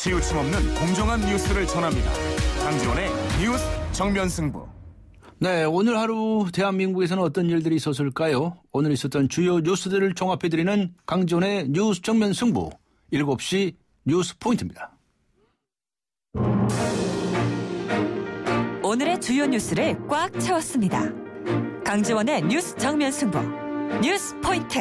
치우침 없는 공정한 뉴스를 전합니다. 강지원의 뉴스 정면승부. 네, 오늘 하루 대한민국에서는 어떤 일들이 있었을까요? 오늘 있었던 주요 뉴스들을 종합해드리는 강지원의 뉴스 정면승부 7시 뉴스 포인트입니다. 오늘의 주요 뉴스를 꽉 채웠습니다. 강지원의 뉴스 정면승부 뉴스 포인트.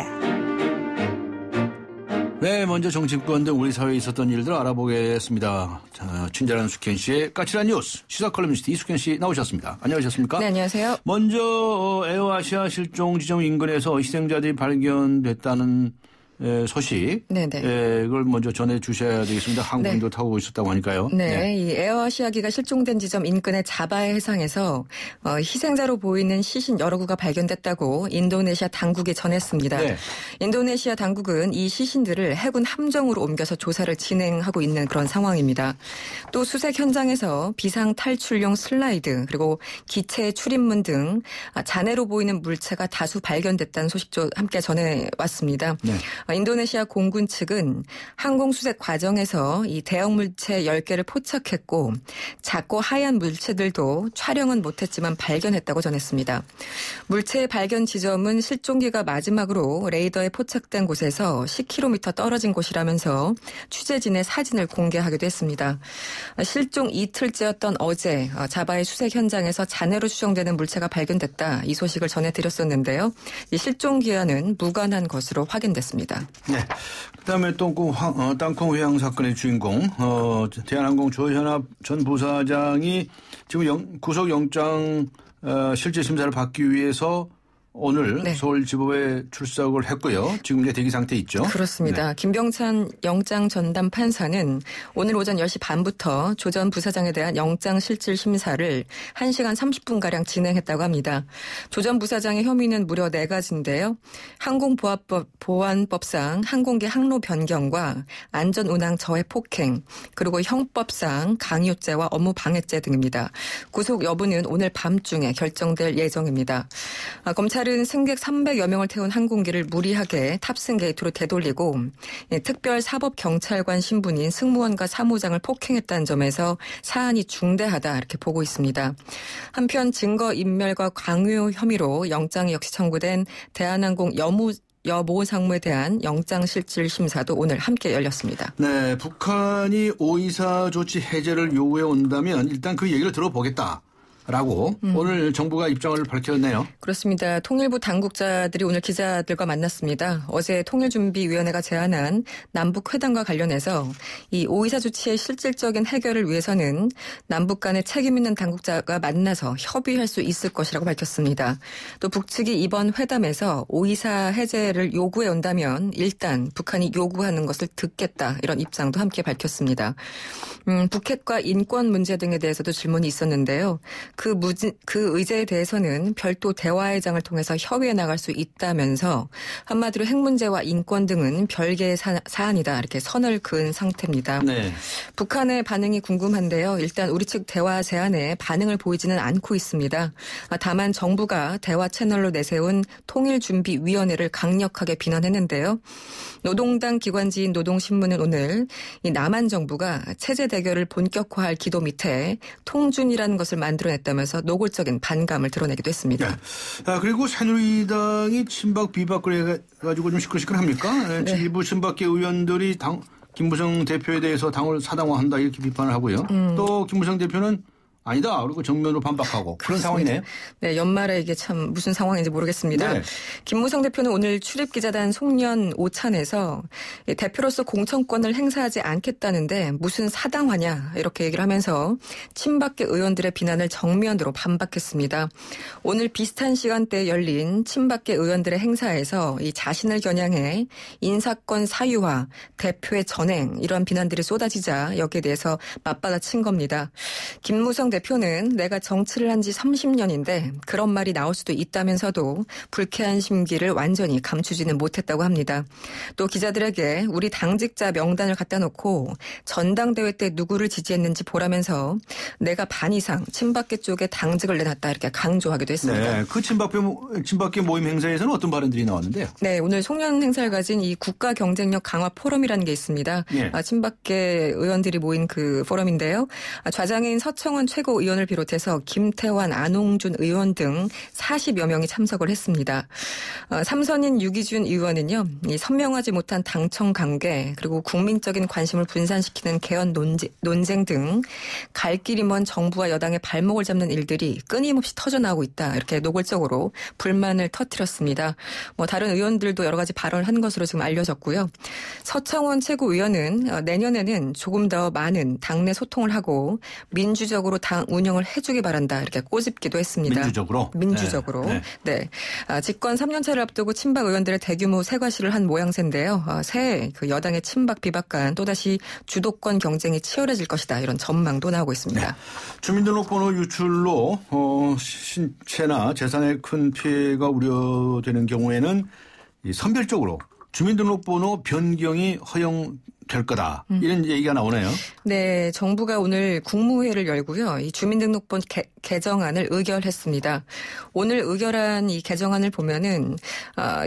네, 먼저 정치권 등 우리 사회에 있었던 일들 알아보겠습니다. 자, 친절한 숙현 씨의 까칠한 뉴스 시사 컬럼니스트 이숙현 씨 나오셨습니다. 안녕하셨습니까? 네, 안녕하세요. 먼저 에어아시아 실종 지점 인근에서 희생자들이 발견됐다는 소식. 네네. 이걸 먼저 전해주셔야 되겠습니다. 항공기도 네. 타고 있었다고 하니까요. 네, 이 에어아시아기가 실종된 지점 인근의 자바해 해상에서 희생자로 보이는 시신 여러 구가 발견됐다고 인도네시아 당국이 전했습니다. 네. 인도네시아 당국은 이 시신들을 해군 함정으로 옮겨서 조사를 진행하고 있는 그런 상황입니다. 또 수색 현장에서 비상 탈출용 슬라이드 그리고 기체 출입문 등 잔해로 보이는 물체가 다수 발견됐다는 소식도 함께 전해왔습니다. 네. 인도네시아 공군 측은 항공수색 과정에서 이 대형 물체 10개를 포착했고 작고 하얀 물체들도 촬영은 못했지만 발견했다고 전했습니다. 물체의 발견 지점은 실종기가 마지막으로 레이더에 포착된 곳에서 10km 떨어진 곳이라면서 취재진의 사진을 공개하기도 했습니다. 실종 이틀째였던 어제 자바의 수색 현장에서 잔해로 추정되는 물체가 발견됐다. 이 소식을 전해드렸었는데요. 이 실종 기한은 무관한 것으로 확인됐습니다. 네. 그다음에 땅콩 회항 사건의 주인공 대한항공 조현합 전 부사장이 지금 구속영장 실질 심사를 받기 위해서 오늘 네. 서울지법에 출석을 했고요. 지금 이제 대기 상태에 있죠. 그렇습니다. 네. 김병찬 영장 전담 판사는 오늘 오전 10시 반부터 조 전 부사장에 대한 영장 실질 심사를 1시간 30분가량 진행했다고 합니다. 조 전 부사장의 혐의는 무려 4가지인데요. 항공보안법상 항공기 항로 변경과 안전운항 저해 폭행 그리고 형법상 강요죄와 업무방해죄 등입니다. 구속 여부는 오늘 밤중에 결정될 예정입니다. 검찰은 승객 300여 명을 태운 항공기를 무리하게 탑승 게이트로 되돌리고 특별사법경찰관 신분인 승무원과 사무장을 폭행했다는 점에서 사안이 중대하다 이렇게 보고 있습니다. 한편 증거인멸과 강요 혐의로 영장이 역시 청구된 대한항공 여모 상무에 대한 영장실질 심사도 오늘 함께 열렸습니다. 네, 북한이 5.24 조치 해제를 요구해 온다면 일단 그 얘기를 들어보겠다. 라고 오늘 정부가 입장을 밝혔네요. 그렇습니다. 통일부 당국자들이 오늘 기자들과 만났습니다. 어제 통일준비위원회가 제안한 남북회담과 관련해서 이 5.24 조치의 실질적인 해결을 위해서는 남북 간의 책임 있는 당국자가 만나서 협의할 수 있을 것이라고 밝혔습니다. 또 북측이 이번 회담에서 5.24 해제를 요구해 온다면 일단 북한이 요구하는 것을 듣겠다 이런 입장도 함께 밝혔습니다. 북핵과 인권 문제 등에 대해서도 질문이 있었는데요. 그 의제에 대해서는 별도 대화회장을 통해서 협의해 나갈 수 있다면서 한마디로 핵 문제와 인권 등은 별개의 사안이다 이렇게 선을 그은 상태입니다. 네. 북한의 반응이 궁금한데요. 일단 우리 측 대화 제안에 반응을 보이지는 않고 있습니다. 다만 정부가 대화 채널로 내세운 통일준비위원회를 강력하게 비난했는데요. 노동당 기관지인 노동신문은 오늘 이 남한 정부가 체제 대결을 본격화할 기도 밑에 통준이라는 것을 만들어냈다면서 노골적인 반감을 드러내기도 했습니다. 네. 그리고 새누리당이 친박 비박을 해가지고 좀 시끌시끌합니까? 네. 일부 친박계 의원들이 김무성 대표에 대해서 당을 사당화한다 이렇게 비판을 하고요. 또 김무성 대표는 아니다. 그리고 정면으로 반박하고 그런 상황이네요. 네, 연말에 이게 참 무슨 상황인지 모르겠습니다. 네. 김무성 대표는 오늘 출입기자단 송년 오찬에서 대표로서 공천권을 행사하지 않겠다는데 무슨 사당화냐 이렇게 얘기를 하면서 친박계 의원들의 비난을 정면으로 반박했습니다. 오늘 비슷한 시간대에 열린 친박계 의원들의 행사에서 이 자신을 겨냥해 인사권 사유화, 대표의 전행 이런 비난들이 쏟아지자 여기에 대해서 맞받아친 겁니다. 김무성 대표는 내가 정치를 한 지 30년인데 그런 말이 나올 수도 있다면서도 불쾌한 심기를 완전히 감추지는 못했다고 합니다. 또 기자들에게 우리 당직자 명단을 갖다 놓고 전당대회 때 누구를 지지했는지 보라면서 내가 반 이상 친박계 쪽에 당직을 내놨다 이렇게 강조하기도 했습니다. 네, 그 친박계 모임 행사에서는 어떤 발언들이 나왔는데요? 네, 오늘 송년 행사를 가진 이 국가 경쟁력 강화 포럼이라는 게 있습니다. 예. 친박계 의원들이 모인 그 포럼인데요. 좌장인 서청원 최고위원을 비롯해서 김태환, 안홍준 의원 등 40여 명이 참석을 했습니다. 삼선인 유기준 의원은요, 이 선명하지 못한 당청 관계 그리고 국민적인 관심을 분산시키는 개헌 논쟁 등 갈 길이 먼 정부와 여당의 발목을 잡는 일들이 끊임없이 터져나오고 있다. 이렇게 노골적으로 불만을 터뜨렸습니다. 다른 의원들도 여러 가지 발언을 한 것으로 지금 알려졌고요. 서청원 최고위원은 내년에는 조금 더 많은 당내 소통을 하고 민주적으로 당 운영을 해주기 바란다. 이렇게 꼬집기도 했습니다. 민주적으로. 네. 집권 3년차를 앞두고 친박 의원들의 대규모 세과시를 한 모양새인데요. 새해 그 여당의 친박 비박 간 또다시 주도권 경쟁이 치열해질 것이다. 이런 전망도 나오고 있습니다. 네. 주민등록번호 유출로 신체나 재산에 큰 피해가 우려되는 경우에는 선별적으로 주민등록번호 변경이 허용될 거다. 이런 얘기가 나오네요. 네, 정부가 오늘 국무회의를 열고요. 이 주민등록번 개정안을 의결했습니다. 오늘 의결한 이 개정안을 보면은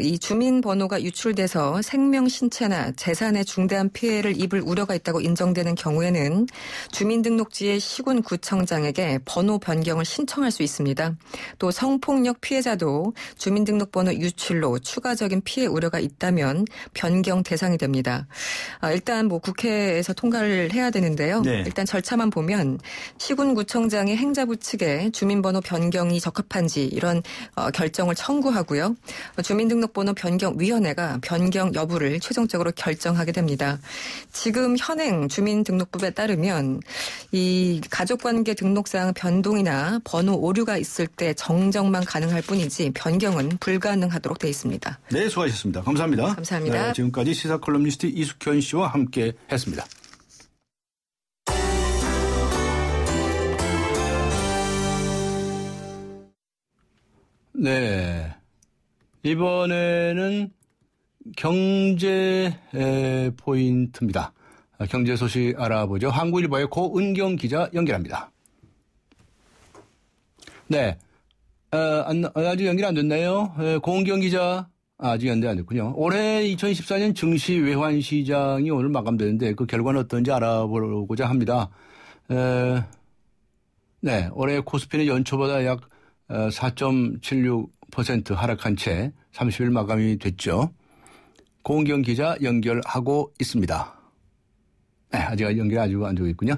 이 주민번호가 유출돼서 생명, 신체나 재산에 중대한 피해를 입을 우려가 있다고 인정되는 경우에는 주민등록지의 시군구청장에게 번호 변경을 신청할 수 있습니다. 또 성폭력 피해자도 주민등록번호 유출로 추가적인 피해 우려가 있다면 변경 대상이 됩니다. 일단 국회에서 통과를 해야 되는데요. 네. 일단 절차만 보면 시군구청장이 행자부 측에 주민번호 변경이 적합한지 이런 결정을 청구하고요. 주민등록번호 변경위원회가 변경 여부를 최종적으로 결정하게 됩니다. 지금 현행 주민등록법에 따르면 이 가족관계 등록상 변동이나 번호 오류가 있을 때 정정만 가능할 뿐이지 변경은 불가능하도록 돼 있습니다. 네, 수고하셨습니다. 감사합니다. 감사합니다. 네, 지금까지 시사컬럼니스트 이숙현 씨와 함께 했습니다. 네. 이번에는 경제 포인트입니다. 경제 소식 알아보죠. 한국일보의 고은경 기자 연결합니다. 네. 아직 연결 안 됐나요? 고은경 기자. 아직 연결 안 됐군요. 올해 2024년 증시 외환 시장이 오늘 마감되는데 그 결과는 어떤지 알아보고자 합니다. 네. 올해 코스피는 연초보다 약 4.76% 하락한 채 30일 마감이 됐죠. 고은경 기자 연결하고 있습니다. 네, 아직 연결 아주 안 되고 있군요.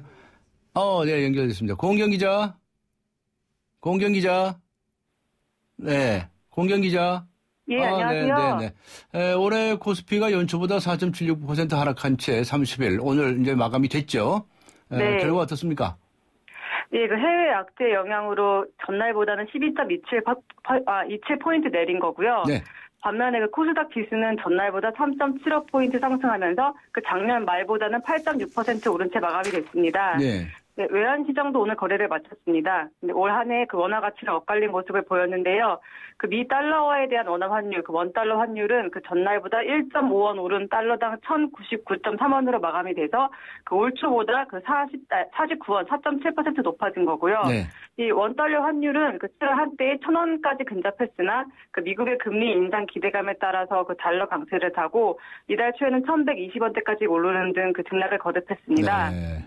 네, 연결됐습니다. 고은경 기자. 네, 고은경 기자. 예, 안녕하세요. 네. 올해 코스피가 연초보다 4.76% 하락한 채 30일 오늘 이제 마감이 됐죠. 네. 결과 어떻습니까? 예, 그 해외 악재 영향으로 전날보다는 12.27포인트 내린 거고요. 네. 반면에 그 코스닥 지수는 전날보다 3.75포인트 상승하면서 그 작년 말보다는 8.6% 오른 채 마감이 됐습니다. 네. 네, 외환시장도 오늘 거래를 마쳤습니다. 근데 올 한 해 그 원화 가치가 엇갈린 모습을 보였는데요. 그 미 달러화에 대한 원화 환율, 그 원 달러 환율은 그 전날보다 1.5원 오른 달러당 1,099.3원으로 마감이 돼서 그 올 초보다 그 49원 4.7% 높아진 거고요. 네. 이 원 달러 환율은 그 7월 한때에 1,000원까지 근접했으나 그 미국의 금리 인상 기대감에 따라서 그 달러 강세를 타고 이달 초에는 1,120원대까지 오르는 등 그 등락을 거듭했습니다. 네.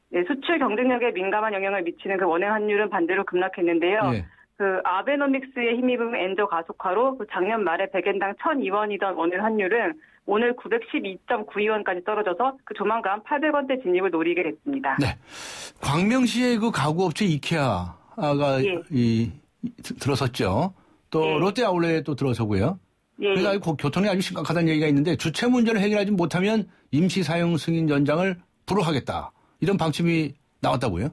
네, 수출 경쟁력에 민감한 영향을 미치는 그 원화 환율은 반대로 급락했는데요. 네. 그 아베노믹스에 힘입은 엔저 가속화로 그 작년 말에 100엔당 1,002원이던 원화 환율은 오늘 912.92원까지 떨어져서 그 조만간 800원대 진입을 노리게 됐습니다. 네. 광명시의 그 가구업체 이케아가 들어섰죠. 또 롯데 아울렛도 들어서고요. 그래서 교통이 아주 심각하다는 얘기가 있는데 주체 문제를 해결하지 못하면 임시 사용 승인 연장을 불허하겠다. 이런 방침이 나왔다고요?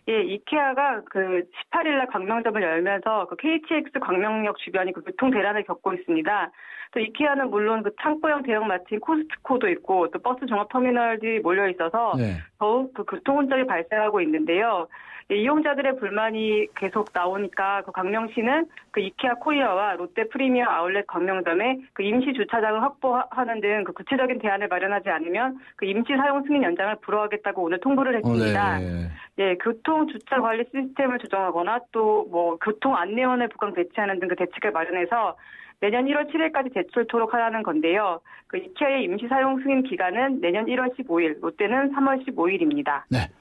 예, 이케아가 18일날 광명점을 열면서 KTX 광명역 주변이 교통 대란을 겪고 있습니다. 또 이케아는 물론 창고형 대형 마트인 코스트코도 있고 또 버스 종합터미널들이 몰려 있어서 네. 더욱 교통 혼잡이 발생하고 있는데요. 이용자들의 불만이 계속 나오니까 광명시는 이케아 코리아와 롯데 프리미엄 아울렛 광명점에 임시 주차장을 확보하는 등 구체적인 대안을 마련하지 않으면 임시 사용 승인 연장을 불허하겠다고 오늘 통보를 했습니다. 네. 예, 교통 주차 관리 시스템을 조정하거나 또 교통 안내원을 부강 배치하는 등 대책을 마련해서 내년 1월 7일까지 제출토록 하라는 건데요. 이케아의 임시 사용 승인 기간은 내년 1월 15일, 롯데는 3월 15일입니다. 네.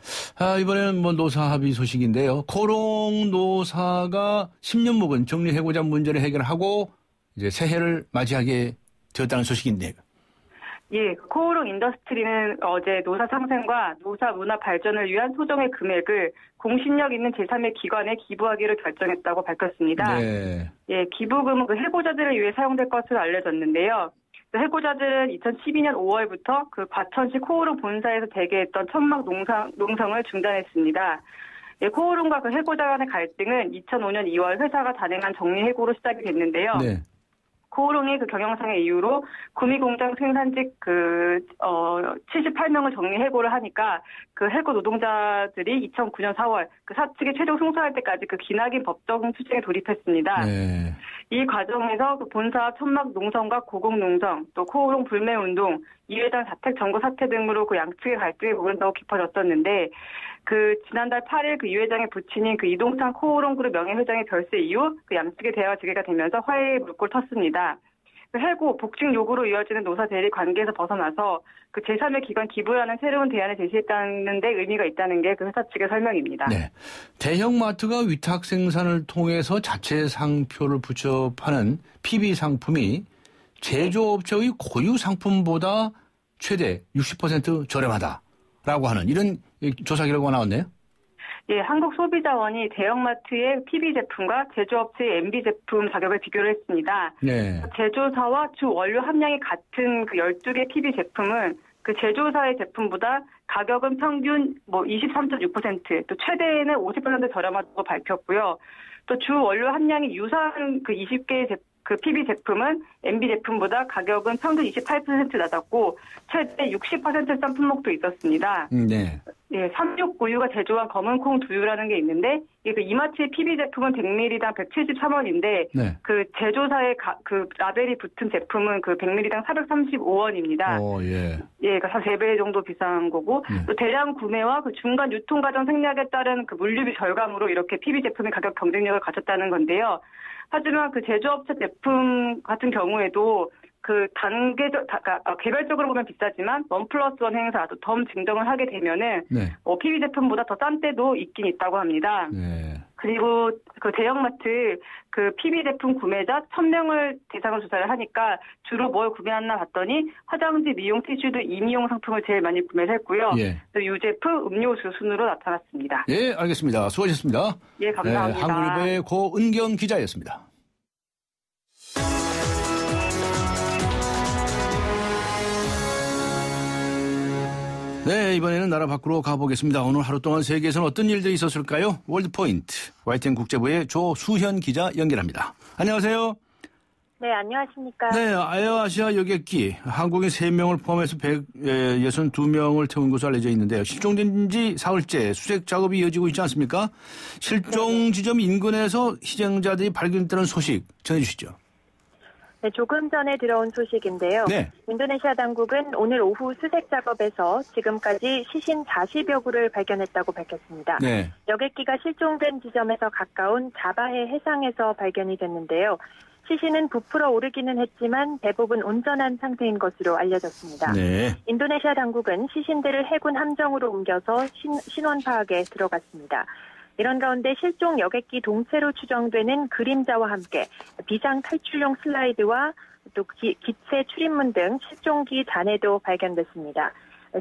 이번에는 노사 합의 소식인데요. 코롱 노사가 10년 묵은 정리 해고자 문제를 해결하고 이제 새해를 맞이하게 되었다는 소식인데요. 예, 코오롱 인더스트리는 어제 노사 상생과 노사 문화 발전을 위한 소정의 금액을 공신력 있는 제3의 기관에 기부하기로 결정했다고 밝혔습니다. 네. 예, 기부금은 해고자들을 위해 사용될 것으로 알려졌는데요. 해고자들은 2012년 5월부터 과천시 코오롱 본사에서 재개했던 천막 농성을 중단했습니다. 예, 코오롱과 해고자 간의 갈등은 2005년 2월 회사가 단행한 정리해고로 시작이 됐는데요. 네. 코오롱이 경영상의 이유로 구미공장 생산직 78명을 정리해고를 하니까 해고 노동자들이 2009년 4월 사측이 최종 승소할 때까지 기나긴 법정 투쟁에 돌입했습니다. 네. 이 과정에서 본사 천막 농성과 고공 농성, 또 코오롱 불매 운동, 이 회장 자택 점거 사태 등으로 양측의 갈등의 부분은 더욱 깊어졌었는데 지난달 8일 이 회장의 부친인 이동찬 코오롱 그룹 명예회장의 별세 이후 양측의 대화가 재개가 되면서 화해의 물꼬를 텄습니다. 해고, 복직 요구로 이어지는 노사 대립 관계에서 벗어나서 제3의 기관 기부라는 새로운 대안을 제시했다는 데 의미가 있다는 게 회사 측의 설명입니다. 네. 대형마트가 위탁 생산을 통해서 자체 상표를 붙여 파는 PB 상품이 제조업체의 고유 상품보다 최대 60% 저렴하다라고 하는 이런 조사 결과가 나왔네요. 예, 한국소비자원이 대형마트의 PB 제품과 제조업체의 MB 제품 가격을 비교를 했습니다. 네. 제조사와 주 원료 함량이 같은 12개 PB 제품은 제조사의 제품보다 가격은 평균 23.6%, 또 최대는 50% 저렴하다고 밝혔고요. 또 주 원료 함량이 유사한 20개의 PB 제품은 MB 제품보다 가격은 평균 28% 낮았고 최대 60% 싼 품목도 있었습니다. 네. 예, 3696가 제조한 검은콩 두유라는 게 있는데 이마트의 PB 제품은 100ml당 173원인데 네. 제조사의 라벨이 붙은 제품은 100ml당 435원입니다. 예. 예, 그러니까 3배 정도 비싼 거고 또 대량 구매와 중간 유통 과정 생략에 따른 물류비 절감으로 이렇게 PB 제품의 가격 경쟁력을 갖췄다는 건데요. 하지만 제조업체 제품 같은 경우에도 개별적으로 보면 비싸지만 1+1 행사, 또 덤 증정을 하게 되면은 네. PB 제품보다 더 싼 때도 있긴 있다고 합니다. 네. 그리고 대형마트 PB 제품 구매자 1000명을 대상으로 조사를 하니까 주로 뭘 구매하나 봤더니 화장지, 미용, 티슈 등 임의용 상품을 제일 많이 구매를 했고요. 예. 또 유제품, 음료수 순으로 나타났습니다. 예, 알겠습니다. 수고하셨습니다. 예, 감사합니다. 네, 한국일보의 고은경 기자였습니다. 네, 이번에는 나라 밖으로 가보겠습니다. 오늘 하루 동안 세계에서는 어떤 일들이 있었을까요? 월드포인트, YTN 국제부의 조수현 기자 연결합니다. 안녕하세요. 네, 안녕하십니까. 네, 에어아시아 여객기 한국인 3명을 포함해서 162명을 태운 것으로 알려져 있는데요. 실종된 지 사흘째 수색 작업이 이어지고 있지 않습니까? 실종 지점 인근에서 희생자들이 발견됐다는 소식 전해주시죠. 네, 조금 전에 들어온 소식인데요. 네. 인도네시아 당국은 오늘 오후 수색 작업에서 지금까지 시신 40여 구를 발견했다고 밝혔습니다. 네. 여객기가 실종된 지점에서 가까운 자바해 해상에서 발견이 됐는데요. 시신은 부풀어 오르기는 했지만 대부분 온전한 상태인 것으로 알려졌습니다. 네. 인도네시아 당국은 시신들을 해군 함정으로 옮겨서 신원 파악에 들어갔습니다. 이런 가운데 실종 여객기 동체로 추정되는 그림자와 함께 비상 탈출용 슬라이드와 또 기체 출입문 등 실종기 잔해도 발견됐습니다.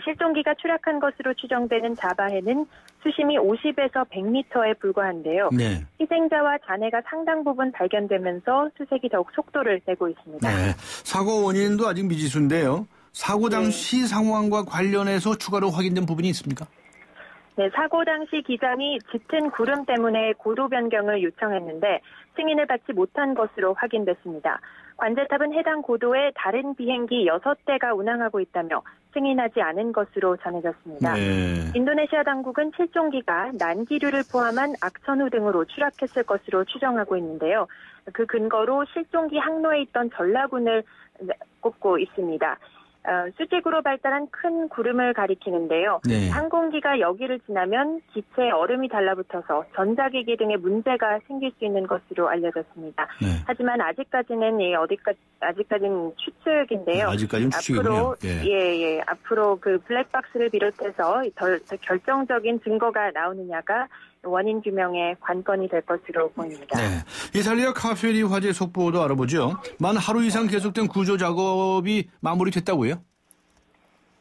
실종기가 추락한 것으로 추정되는 자바해는 수심이 50에서 100m에 불과한데요. 네. 희생자와 잔해가 상당 부분 발견되면서 수색이 더욱 속도를 내고 있습니다. 네. 사고 원인도 아직 미지수인데요. 사고 당시 상황과 관련해서 추가로 확인된 부분이 있습니까? 네, 사고 당시 기장이 짙은 구름 때문에 고도 변경을 요청했는데 승인을 받지 못한 것으로 확인됐습니다. 관제탑은 해당 고도에 다른 비행기 6대가 운항하고 있다며 승인하지 않은 것으로 전해졌습니다. 네. 인도네시아 당국은 실종기가 난기류를 포함한 악천후 등으로 추락했을 것으로 추정하고 있는데요. 그 근거로 실종기 항로에 있던 전라군을 꼽고 있습니다. 수직으로 발달한 큰 구름을 가리키는데요. 네. 항공기가 여기를 지나면 기체에 얼음이 달라붙어서 전자기기 등의 문제가 생길 수 있는 것으로 알려졌습니다. 네. 하지만 아직까지는 아직까지는 추측인데요. 아직까지는 추측이군요. 앞으로 그 블랙박스를 비롯해서 더 결정적인 증거가 나오느냐가 원인 규명의 관건이 될 것으로 보입니다. 네. 이탈리아 카페리 화재 속보도 알아보죠. 만 하루 이상 계속된 구조 작업이 마무리됐다고요?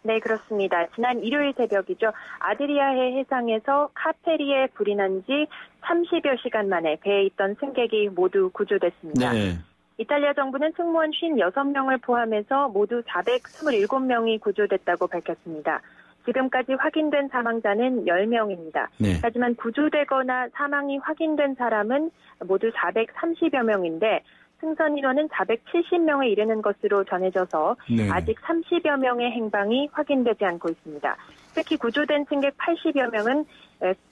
네, 그렇습니다. 지난 일요일 새벽이죠. 아드리아해 해상에서 카페리에 불이 난 지 30여 시간 만에 배에 있던 승객이 모두 구조됐습니다. 네. 이탈리아 정부는 승무원 56명을 포함해서 모두 427명이 구조됐다고 밝혔습니다. 지금까지 확인된 사망자는 10명입니다. 네. 하지만 구조되거나 사망이 확인된 사람은 모두 430여 명인데 승선 인원은 470명에 이르는 것으로 전해져서 네. 아직 30여 명의 행방이 확인되지 않고 있습니다. 특히 구조된 승객 80여 명은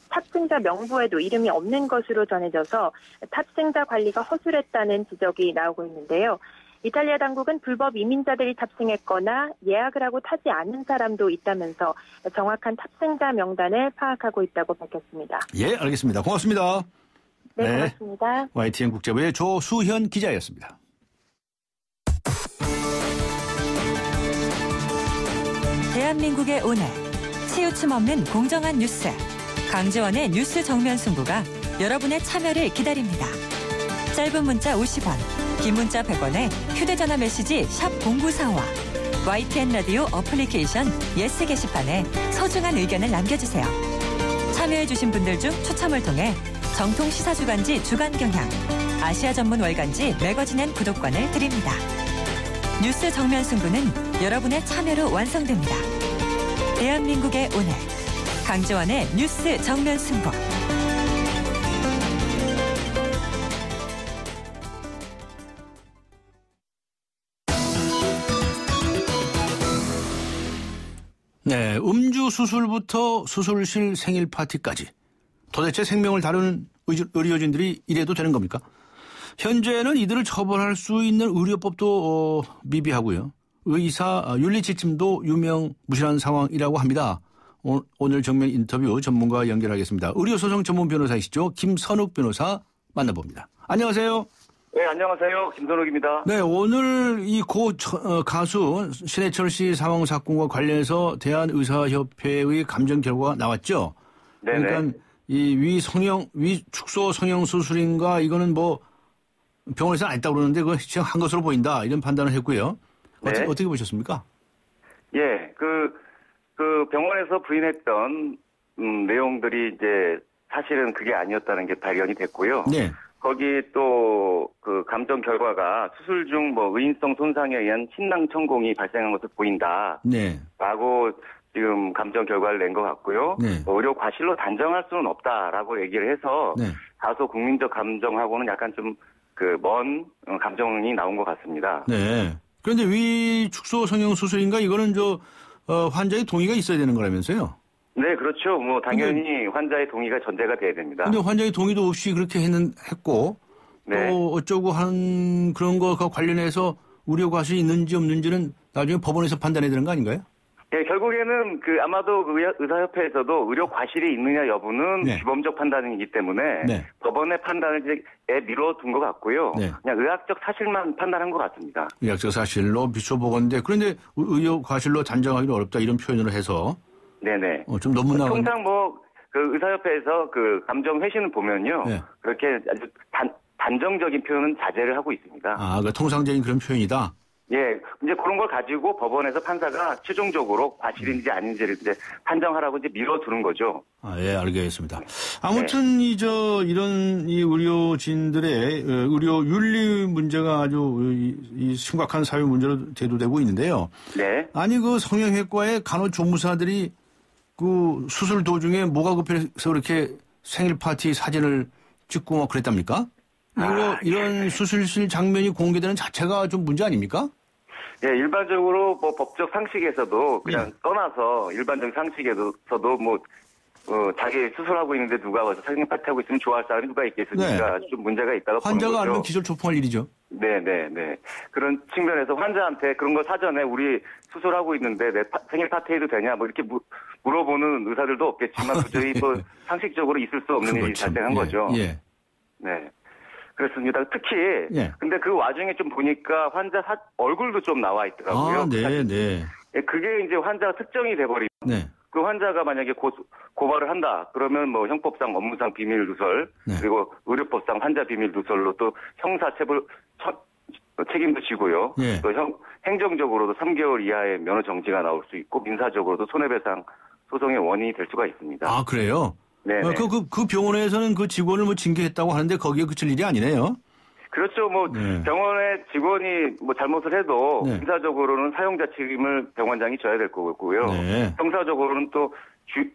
탑승자 명부에도 이름이 없는 것으로 전해져서 탑승자 관리가 허술했다는 지적이 나오고 있는데요. 이탈리아 당국은 불법 이민자들이 탑승했거나 예약을 하고 타지 않은 사람도 있다면서 정확한 탑승자 명단을 파악하고 있다고 밝혔습니다. 예, 알겠습니다. 고맙습니다. 네, 고맙습니다. YTN 국제부의 조수현 기자였습니다. 대한민국의 오늘, 치우침 없는 공정한 뉴스, 강지원의 뉴스 정면 승부가 여러분의 참여를 기다립니다. 짧은 문자 50원, 긴 문자 100원에 휴대전화 메시지 샵 0945와 YTN 라디오 어플리케이션 예스 게시판에 소중한 의견을 남겨주세요. 참여해주신 분들 중 추첨을 통해 정통 시사주간지 주간경향, 아시아 전문 월간지 매거진엔 구독권을 드립니다. 뉴스 정면 승부는 여러분의 참여로 완성됩니다. 대한민국의 오늘, 강지원의 뉴스 정면 승부. 네, 음주 수술부터 수술실 생일 파티까지 도대체 생명을 다루는 의료진들이 이래도 되는 겁니까? 현재는 이들을 처벌할 수 있는 의료법도 미비하고요. 의사 윤리 지침도 유명무실한 상황이라고 합니다. 오늘 정면 인터뷰 전문가 연결하겠습니다. 의료소송 전문 변호사이시죠. 김선욱 변호사 만나봅니다. 안녕하세요. 네, 안녕하세요. 김선욱입니다. 네, 오늘 이 가수 신해철 씨 사망 사건과 관련해서 대한의사협회의 감정 결과가 나왔죠. 네. 그러니까 이 위축소 성형 수술인가 이거는 뭐 병원에서 안 했다고 그러는데 그거 시행한 것으로 보인다 이런 판단을 했고요. 네. 어떻게 보셨습니까? 예, 그 병원에서 부인했던 내용들이 이제 사실은 그게 아니었다는 게 발견이 됐고요. 네. 거기 또 그 감정 결과가 수술 중 뭐 의인성 손상에 의한 신낭 천공이 발생한 것으로 보인다. 네. 라고 지금 감정 결과를 낸 것 같고요. 네. 의료 과실로 단정할 수는 없다라고 얘기를 해서 네. 다소 국민적 감정하고는 약간 좀 그 먼 감정이 나온 것 같습니다. 네. 그런데 위축소 성형 수술인가 이거는 환자의 동의가 있어야 되는 거라면서요? 네, 그렇죠. 뭐 당연히 환자의 동의가 전제가 돼야 됩니다. 근데 환자의 동의도 없이 그렇게 했고 네. 또 어쩌고 한 그런 거와 관련해서 우려 과실이 있는지 없는지는 나중에 법원에서 판단해야 되는 거 아닌가요? 네, 결국에는 아마도 의사협회에서도 의료 과실이 있느냐 여부는 네. 규범적 판단이기 때문에 네. 법원의 판단을 이제 미뤄둔 것 같고요. 네. 그냥 의학적 사실만 판단한 것 같습니다. 의학적 사실로 비춰보건데 그런데 의료 과실로 단정하기는 어렵다 이런 표현으로 해서 네네. 좀 너무 나온. 통상 그 의사협회에서 그 감정 회신을 보면요. 네. 그렇게 아주 단정적인 표현은 자제를 하고 있습니다. 아, 그러니까 통상적인 그런 표현이다? 예. 이제 그런 걸 가지고 법원에서 판사가 최종적으로 과실인지 아닌지를 이제 판정하라고 이제 밀어두는 거죠. 아, 예, 알겠습니다. 아무튼 네. 이런 의료진들의 의료 윤리 문제가 아주 심각한 사회 문제로 대두되고 있는데요. 네. 아니, 그 성형외과의 간호조무사들이 그 수술 도중에 뭐가 급해서 그렇게 생일 파티 사진을 찍고 막 그랬답니까? 이런 수술실 장면이 공개되는 자체가 좀 문제 아닙니까? 예, 일반적으로 뭐 법적 상식에서도 그냥 떠나서 일반적 상식에서도 뭐 자기 수술하고 있는데 누가 와서 생일 파티 하고 있으면 좋아할 사람이 누가 있겠습니까? 좀 문제가 있다고 보는 거죠. 환자가 알면 기절초풍할 일이죠. 네. 그런 측면에서 환자한테 그런 거 사전에 우리 수술하고 있는데 내 생일 파티 해도 되냐 뭐 이렇게 물어보는 의사들도 없겠지만 도저히 뭐 상식적으로 있을 수 없는 일이 발생한 거죠. 예. 네. 그렇습니다. 특히 근데 그 와중에 좀 보니까 환자 얼굴도 좀 나와 있더라고요. 네. 그게 이제 환자가 특정이 돼버리면 그 환자가 만약에 고발을 한다. 그러면 뭐 형법상 업무상 비밀 누설 그리고 의료법상 환자 비밀 누설로 또 형사 책임도 지고요. 또 행정적으로도 3개월 이하의 면허 정지가 나올 수 있고 민사적으로도 손해배상 소송의 원인이 될 수가 있습니다. 아, 그래요? 네. 그 병원에서는 그 직원을 뭐 징계했다고 하는데 거기에 그칠 일이 아니네요. 그렇죠. 뭐 병원의 직원이 뭐 잘못을 해도 민사적으로는 사용자 책임을 병원장이 져야 될 거고요. 형사적으로는 또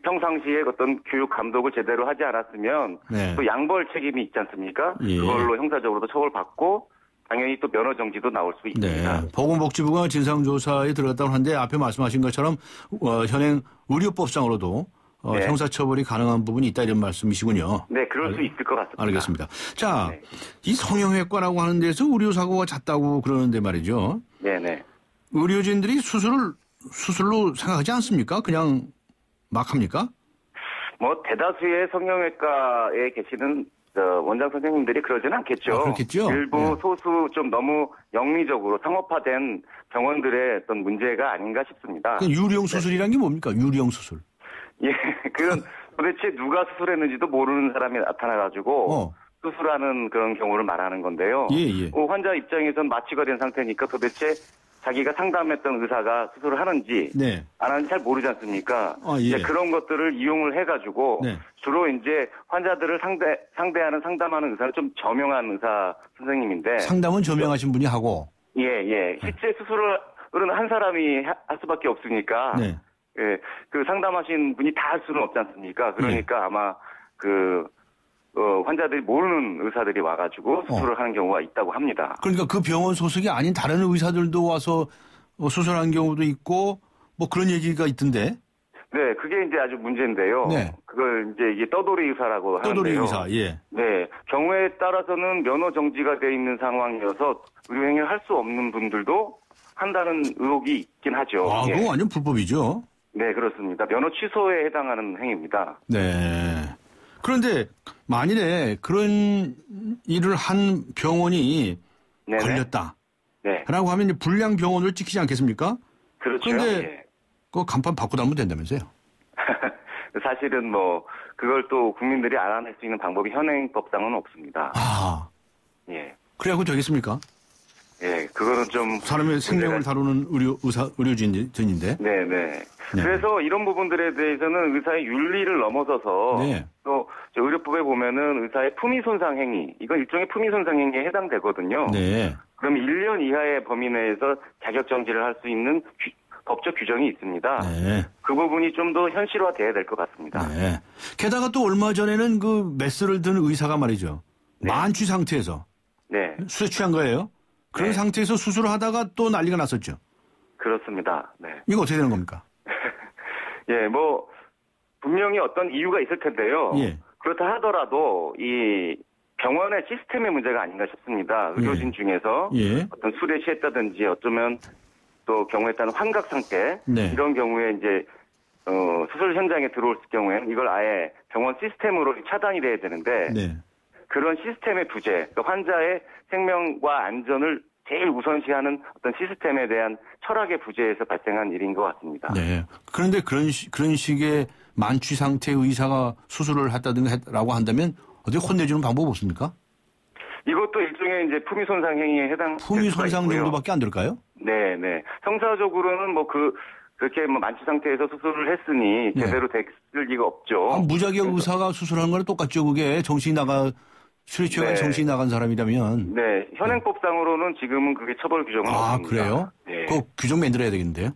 평상시에 어떤 교육 감독을 제대로 하지 않았으면 또 양벌 책임이 있지 않습니까? 그걸로 형사적으로도 처벌받고 당연히 또 면허 정지도 나올 수 있습니다. 보건복지부가 진상조사에 들어갔다고 하는데 앞에 말씀하신 것처럼 현행 의료법상으로도 형사처벌이 가능한 부분이 있다 이런 말씀이시군요. 네, 그럴 수 있을 것 같습니다. 알겠습니다. 자, 이 성형외과라고 하는 데서 의료사고가 잦다고 그러는데 말이죠. 네네. 의료진들이 수술로 생각하지 않습니까? 그냥 막 합니까? 뭐 대다수의 성형외과에 계시는 원장 선생님들이 그러지는 않겠죠. 그렇겠죠. 일부 소수 좀 너무 영리적으로 상업화된 병원들의 어떤 문제가 아닌가 싶습니다. 유령 수술이란 게 뭡니까? 유령 수술. 예, 그건 도대체 누가 수술했는지도 모르는 사람이 나타나가지고 수술하는 그런 경우를 말하는 건데요. 환자 입장에선 마취가 된 상태니까 도대체 자기가 상담했던 의사가 수술을 하는지 안 하는지 잘 모르지 않습니까? 그런 것들을 이용을 해가지고 주로 이제 환자들을 상담하는 의사는 좀 저명한 의사 선생님인데 상담은 저명하신 분이 하고 실제 수술을 한 사람이 할 수밖에 없으니까. 그 상담하신 분이 다 할 수는 없지 않습니까? 그러니까 아마 환자들이 모르는 의사들이 와가지고 수술을 하는 경우가 있다고 합니다. 그러니까 그 병원 소속이 아닌 다른 의사들도 와서 수술한 경우도 있고 뭐 그런 얘기가 있던데. 네, 그게 이제 아주 문제인데요. 그걸 이제 이게 떠돌이 의사라고 하는데요. 떠돌이 의사, 네, 경우에 따라서는 면허 정지가 돼 있는 상황이어서 의료행위를 할 수 없는 분들도 한다는 의혹이 있긴 하죠. 그거 완전 불법이죠. 네, 그렇습니다. 면허 취소에 해당하는 행위입니다. 네. 그런데 만일에 그런 일을 한 병원이 걸렸다. 라고 하면 불량 병원을 찍히지 않겠습니까? 그렇죠. 그런데 그 간판 바꾸다 하면 된다면서요? 사실은 뭐 그걸 또 국민들이 알아낼 수 있는 방법이 현행법상은 없습니다. 그래갖고 되겠습니까? 그거는 좀 사람의 생명을 다루는 의료진인데. 그래서 이런 부분들에 대해서는 의사의 윤리를 넘어서서 또 의료법에 보면은 의사의 품위 손상 행위, 이건 일종의 품위 손상 행위에 해당되거든요. 그럼 1년 이하의 범위 내에서 자격 정지를 할 수 있는 법적 규정이 있습니다. 그 부분이 좀 더 현실화돼야 될 것 같습니다. 게다가 또 얼마 전에는 그 메스를 든 의사가 말이죠. 만취 상태에서 술에 취한 거예요. 그런 상태에서 수술을 하다가 또 난리가 났었죠. 그렇습니다. 이거 어떻게 되는 겁니까? 뭐 분명히 어떤 이유가 있을 텐데요. 그렇다 하더라도 이 병원의 시스템의 문제가 아닌가 싶습니다. 의료진 중에서 어떤 술에 취했다든지 어쩌면 또 경우에 따른 환각 상태 이런 경우에 이제 수술 현장에 들어올 경우에는 이걸 아예 병원 시스템으로 차단이 돼야 되는데 그런 시스템의 부재, 환자의 생명과 안전을 제일 우선시하는 어떤 시스템에 대한 철학의 부재에서 발생한 일인 것 같습니다. 그런데 그런 식의 만취 상태의 의사가 수술을 했다든가라고 한다면 어떻게 혼내주는 방법 없습니까? 이것도 일종의 이제 품위 손상 행위에 해당. 품위 손상 정도밖에 안 될까요? 네. 형사적으로는 뭐 그렇게 뭐 만취 상태에서 수술을 했으니 제대로 됐을 리가 없죠. 무자격 의사가 수술하는 거랑 똑같죠. 그게 술에 취해가 정신이 나간 사람이라면. 현행법상으로는 지금은 그게 처벌 규정은 없습니다. 그래요? 그 규정 만들어야 되겠는데요?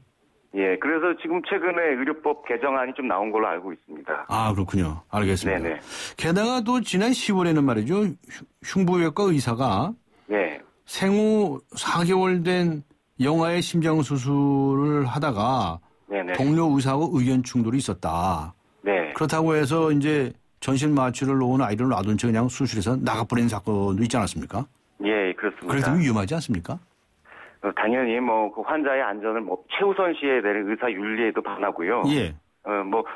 예, 그래서 지금 최근에 의료법 개정안이 좀 나온 걸로 알고 있습니다. 아, 그렇군요. 알겠습니다. 네네. 게다가 또 지난 10월에는 말이죠. 흉부외과 의사가 네. 생후 4개월 된 영아의 심장 수술을 하다가 네네. 동료 의사하고 의견 충돌이 있었다. 네. 그렇다고 해서 이제 전신 마취를 놓은 아이를 놔둔 채 그냥 수술해서 나가버린 사건도 있지 않았습니까? 예, 그렇습니다. 그래도 위험하지 않습니까? 당연히 그 환자의 안전을 최우선시해야 되는 의사 윤리에도 반하고요. 예.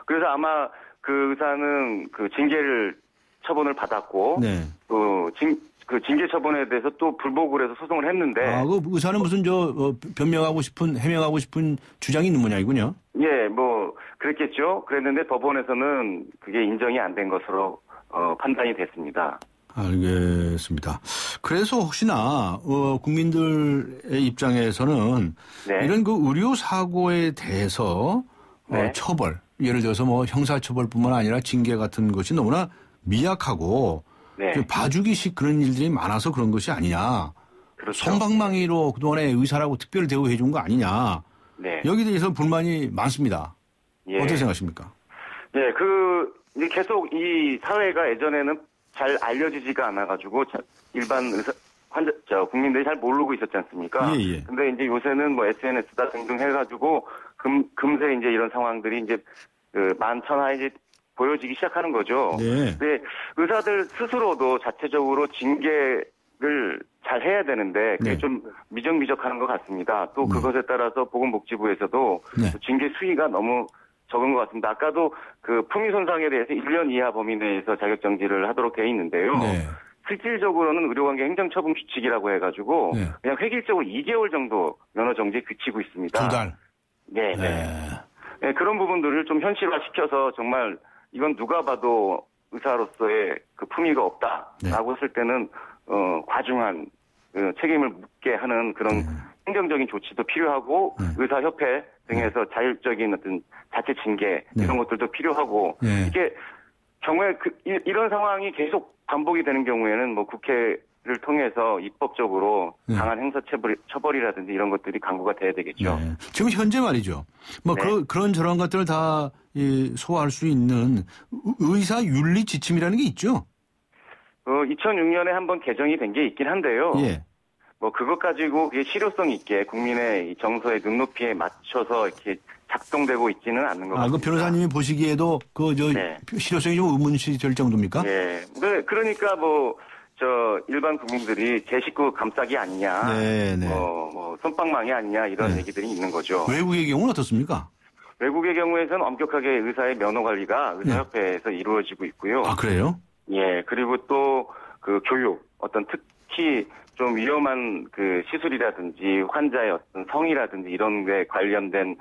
그래서 아마 그 의사는 그 징계를 처분을 받았고, 네. 그 징계 처분에 대해서 또 불복을 해서 소송을 했는데. 그 의사는 무슨 해명하고 싶은 주장이 있는 모양이군요. 예, 그랬겠죠. 그랬는데 법원에서는 그게 인정이 안 된 것으로 판단이 됐습니다. 알겠습니다. 그래서 혹시나 국민들의 입장에서는 네. 이런 그 의료 사고에 대해서 네. 처벌, 예를 들어서 형사처벌뿐만 아니라 징계 같은 것이 너무나 미약하고 네. 봐주기식 그런 일들이 많아서 그런 것이 아니냐. 그렇죠. 솜방망이로 그동안에 의사라고 특별 대우해 준 거 아니냐. 네. 여기에 대해서 불만이 많습니다. 예. 어떻게 생각하십니까? 네, 이제 계속 이 사회가 예전에는 잘 알려지지가 않아가지고 일반 국민들이 잘 모르고 있었지 않습니까? 예, 예. 근데 이제 요새는 SNS다 등등 해가지고 금세 이제 이런 상황들이 이제 만천하에 이제 보여지기 시작하는 거죠. 네. 근데 의사들 스스로도 자체적으로 징계를 잘 해야 되는데 그게 네. 좀 미적미적하는 것 같습니다. 또 그것에 따라서 보건복지부에서도 네. 징계 수위가 너무 적은 것 같습니다. 아까도 그 품위 손상에 대해서 1년 이하 범위 내에서 자격정지를 하도록 되어 있는데요. 네. 실질적으로는 의료관계 행정처분 규칙이라고 해가지고 네. 그냥 획일적으로 2개월 정도 면허정지에 그치고 있습니다. 2달. 네. 네, 그런 부분들을 좀 현실화시켜서 정말 이건 누가 봐도 의사로서의 그 품위가 없다라고 했을 때는 과중한 책임을 묻게 하는 그런 행정적인 조치도 필요하고 의사협회 등에서 자율적인 어떤 자체 징계 이런 것들도 필요하고 이게 경우에 이런 상황이 계속 반복이 되는 경우에는 국회를 통해서 입법적으로 강한 행사 처벌이라든지 이런 것들이 강구가 돼야 되겠죠. 네. 지금 현재 말이죠. 그런 저런 것들을 다 소화할 수 있는 의사 윤리 지침이라는 게 있죠. 2006년에 한번 개정이 된 게 있긴 한데요. 예. 그것 가지고 그게 실효성 있게 국민의 정서의 눈높이에 맞춰서 이렇게 작동되고 있지는 않는 것 같습니다. 그 변호사님이 보시기에도 실효성이 좀 의문시 될 정도입니까? 네. 그러니까 일반 국민들이 제 식구 감싸기 아니냐. 네네. 솜방망이 아니냐 이런 얘기들이 있는 거죠. 외국의 경우는 어떻습니까? 외국의 경우에서는 엄격하게 의사의 면허 관리가 의사협회에서 이루어지고 있고요. 아, 그래요? 예. 그리고 또 교육, 특히 좀 위험한 시술이라든지 환자의 어떤 성이라든지 이런 데 관련된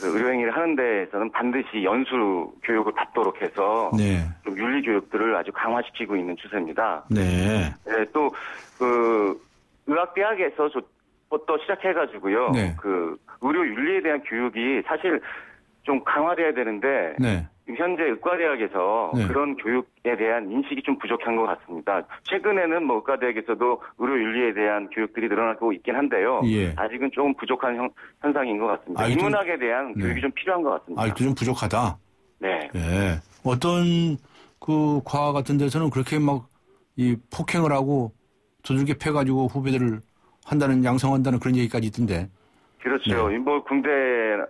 의료행위를 하는 데에서는 반드시 연수 교육을 받도록 해서 좀 윤리 교육들을 아주 강화시키고 있는 추세입니다. 네. 네, 또 의학대학에서부터 시작해가지고요. 의료 윤리에 대한 교육이 사실 좀 강화돼야 되는데 현재 의과대학에서 그런 교육에 대한 인식이 좀 부족한 것 같습니다. 최근에는 의과대학에서도 의료 윤리에 대한 교육들이 늘어나고 있긴 한데요. 아직은 조금 부족한 현상인 것 같습니다. 인문학에 대한 교육이 좀 필요한 것 같습니다. 아직도 좀 부족하다? 네. 어떤 과학 같은 데서는 그렇게 폭행을 하고 두들겨 패가지고 후배들을 양성한다는 그런 얘기까지 있던데. 그렇죠. 군대와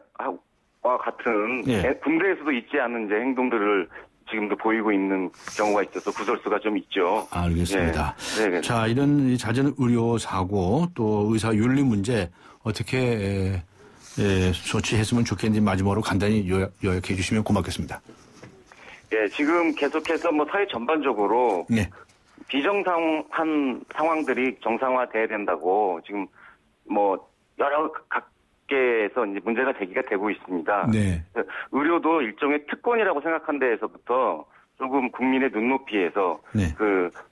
같은 군대에서도 있지 않은 행동들을 지금도 보이고 있는 경우가 있어서 구설수가 좀 있죠. 알겠습니다. 자, 이런 잦은 의료 사고 또 의사 윤리 문제 어떻게 조치했으면 좋겠는지 마지막으로 간단히 요약해 주시면 고맙겠습니다. 지금 계속해서 사회 전반적으로 비정상한 상황들이 정상화돼야 된다고 지금 여러 각계에서 이제 문제가 제기가 되고 있습니다. 의료도 일종의 특권이라고 생각한 데에서부터 조금 국민의 눈높이에서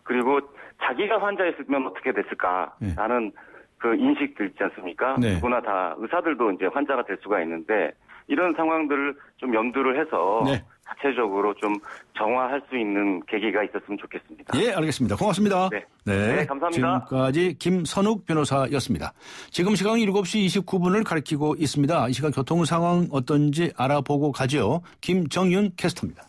그리고 자기가 환자였으면 어떻게 됐을까라는 그 인식들 있지 않습니까? 누구나 다 의사들도 이제 환자가 될 수가 있는데 이런 상황들을 좀 염두를 해서 네. 자체적으로 좀 정화할 수 있는 계기가 있었으면 좋겠습니다. 예, 알겠습니다. 고맙습니다. 네, 네, 감사합니다. 지금까지 김선욱 변호사였습니다. 지금 시간은 7시 29분을 가리키고 있습니다. 이 시간 교통 상황 어떤지 알아보고 가죠. 김정윤 캐스터입니다.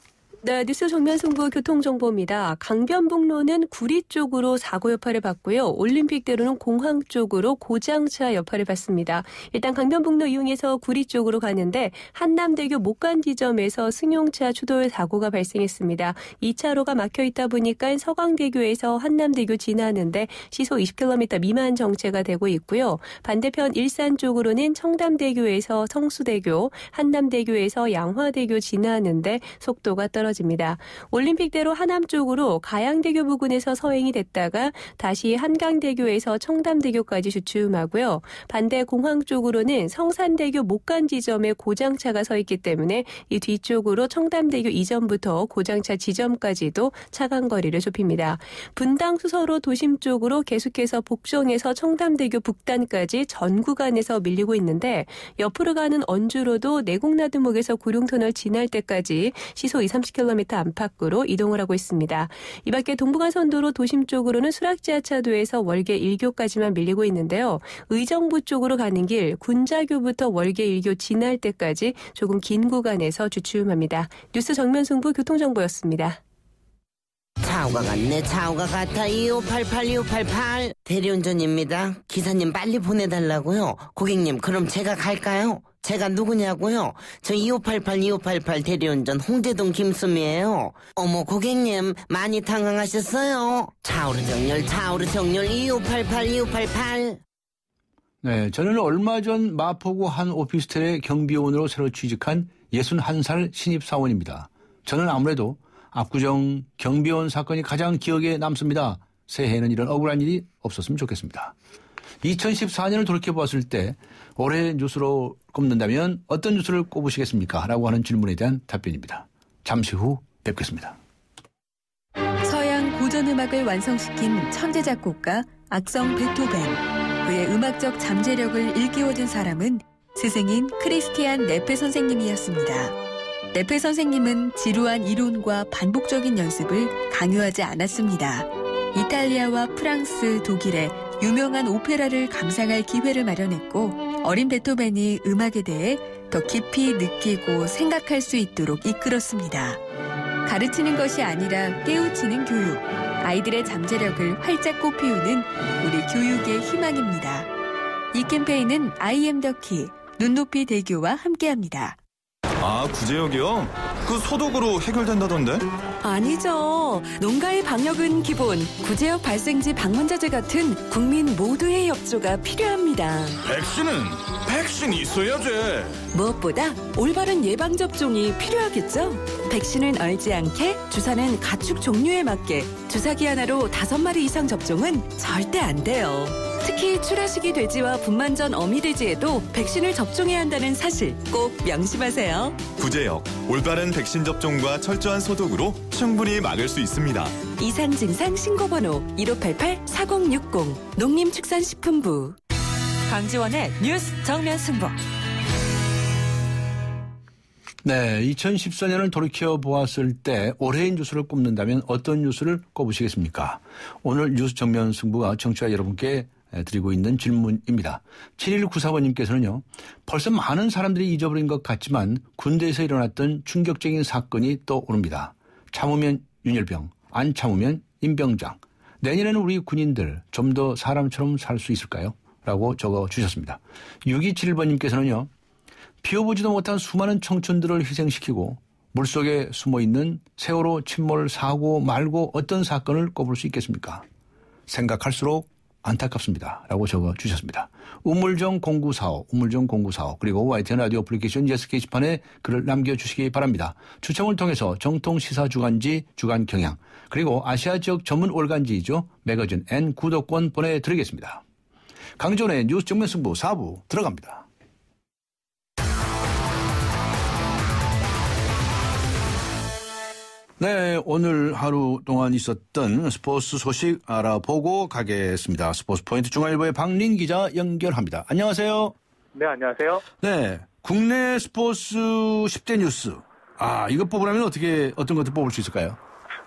네, 뉴스 정면 승부 교통정보입니다. 강변북로는 구리 쪽으로 사고 여파를 받고요. 올림픽대로는 공항 쪽으로 고장차 여파를 받습니다. 일단 강변북로 이용해서 구리 쪽으로 가는데 한남대교 목간 지점에서 승용차 추돌 사고가 발생했습니다. 2차로가 막혀 있다 보니까 서강대교에서 한남대교 지나는데 시속 20km 미만 정체가 되고 있고요. 반대편 일산 쪽으로는 청담대교에서 성수대교, 한남대교에서 양화대교 지나는데 속도가 떨어집니다. 올림픽대로 하남 쪽으로 가양대교 부근에서 서행이 됐다가 다시 한강대교에서 청담대교까지 주춤하고요. 반대 공항 쪽으로는 성산대교 목간 지점에 고장차가 서 있기 때문에 이 뒤쪽으로 청담대교 이전부터 고장차 지점까지도 차간 거리를 좁힙니다. 분당 수서로 도심 쪽으로 계속해서 복정에서 청담대교 북단까지 전 구간에서 밀리고 있는데 옆으로 가는 언주로도 내곡나들목에서 구룡터널 지날 때까지 시속 20-30km 안팎으로 이동을 하고 있습니다. 이 밖에 동부간선도로 도심 쪽으로는 수락지하차도에서 월계 1교까지만 밀리고 있는데요. 의정부 쪽으로 가는 길 군자교부터 월계 1교 지날 때까지 조금 긴 구간에서 주춤합니다. 뉴스 정면 승부 교통정보였습니다. 차오가 같네. 차오가 같아. 2588 대리운전입니다. 기사님 빨리 보내달라고요. 고객님 그럼 제가 갈까요? 제가 누구냐고요? 저 2588 대리운전 홍제동 김수미예요. 어머 고객님 많이 당황하셨어요? 차오르 정렬 2588. 네, 저는 얼마 전 마포구 한 오피스텔의 경비원으로 새로 취직한 61살 신입사원입니다. 저는 아무래도 압구정 경비원 사건이 가장 기억에 남습니다. 새해에는 이런 억울한 일이 없었으면 좋겠습니다. 2014년을 돌이켜보았을 때 올해 뉴스로 꼽는다면 어떤 뉴스를 꼽으시겠습니까? 라고 하는 질문에 대한 답변입니다. 잠시 후 뵙겠습니다. 서양 고전음악을 완성시킨 천재 작곡가 악성 베토벤. 그의 음악적 잠재력을 일깨워준 사람은 스승인 크리스티안 네페 선생님이었습니다. 네페 선생님은 지루한 이론과 반복적인 연습을 강요하지 않았습니다. 이탈리아와 프랑스, 독일의 유명한 오페라를 감상할 기회를 마련했고 어린 베토벤이 음악에 대해 더 깊이 느끼고 생각할 수 있도록 이끌었습니다. 가르치는 것이 아니라 깨우치는 교육, 아이들의 잠재력을 활짝 꽃피우는 우리 교육의 희망입니다. 이 캠페인은 I am the key, 눈높이 대교와 함께합니다. 아, 구제역이요? 그 소독으로 해결된다던데? 아니죠. 농가의 방역은 기본, 구제역 발생지 방문자재 같은 국민 모두의 협조가 필요합니다. 백신이 있어야지. 무엇보다 올바른 예방접종이 필요하겠죠? 백신은 얼지 않게, 주사는 가축 종류에 맞게, 주사기 하나로 5마리 이상 접종은 절대 안 돼요. 특히 출하시기 돼지와 분만전 어미돼지에도 백신을 접종해야 한다는 사실 꼭 명심하세요. 구제역, 올바른 백신 접종과 철저한 소독으로 충분히 막을 수 있습니다. 이상 증상 신고번호 1588-4060 농림축산식품부. 강지원의 뉴스 정면 승부. 네, 2014년을 돌이켜보았을 때 올해의 뉴스를 꼽는다면 어떤 뉴스를 꼽으시겠습니까? 오늘 뉴스 정면 승부가 청취자 여러분께 드리고 있는 질문입니다. 7194번님께서는요. 벌써 많은 사람들이 잊어버린 것 같지만 군대에서 일어났던 충격적인 사건이 떠오릅니다. 참으면 윤열병, 안 참으면 임병장. 내년에는 우리 군인들 좀 더 사람처럼 살 수 있을까요? 라고 적어주셨습니다. 6271번님께서는요. 피워보지도 못한 수많은 청춘들을 희생시키고 물속에 숨어있는 세월호 침몰 사고 말고 어떤 사건을 꼽을 수 있겠습니까? 생각할수록 안타깝습니다. 라고 적어주셨습니다. 우물정 0945 그리고 YTN 라디오 애플리케이션 예스 게시판에 글을 남겨주시기 바랍니다. 추첨을 통해서 정통시사주간지 주간경향 그리고 아시아 지역 전문 월간지이죠. 매거진 N 구독권 보내드리겠습니다. 강지원의 뉴스 정면 승부 4부 들어갑니다. 네, 오늘 하루 동안 있었던 스포츠 소식 알아보고 가겠습니다. 스포츠 포인트 중앙일보의 박린 기자 연결합니다. 안녕하세요. 네, 안녕하세요. 네, 국내 스포츠 10대 뉴스. 이거 뽑으려면 어떤 것들 뽑을 수 있을까요?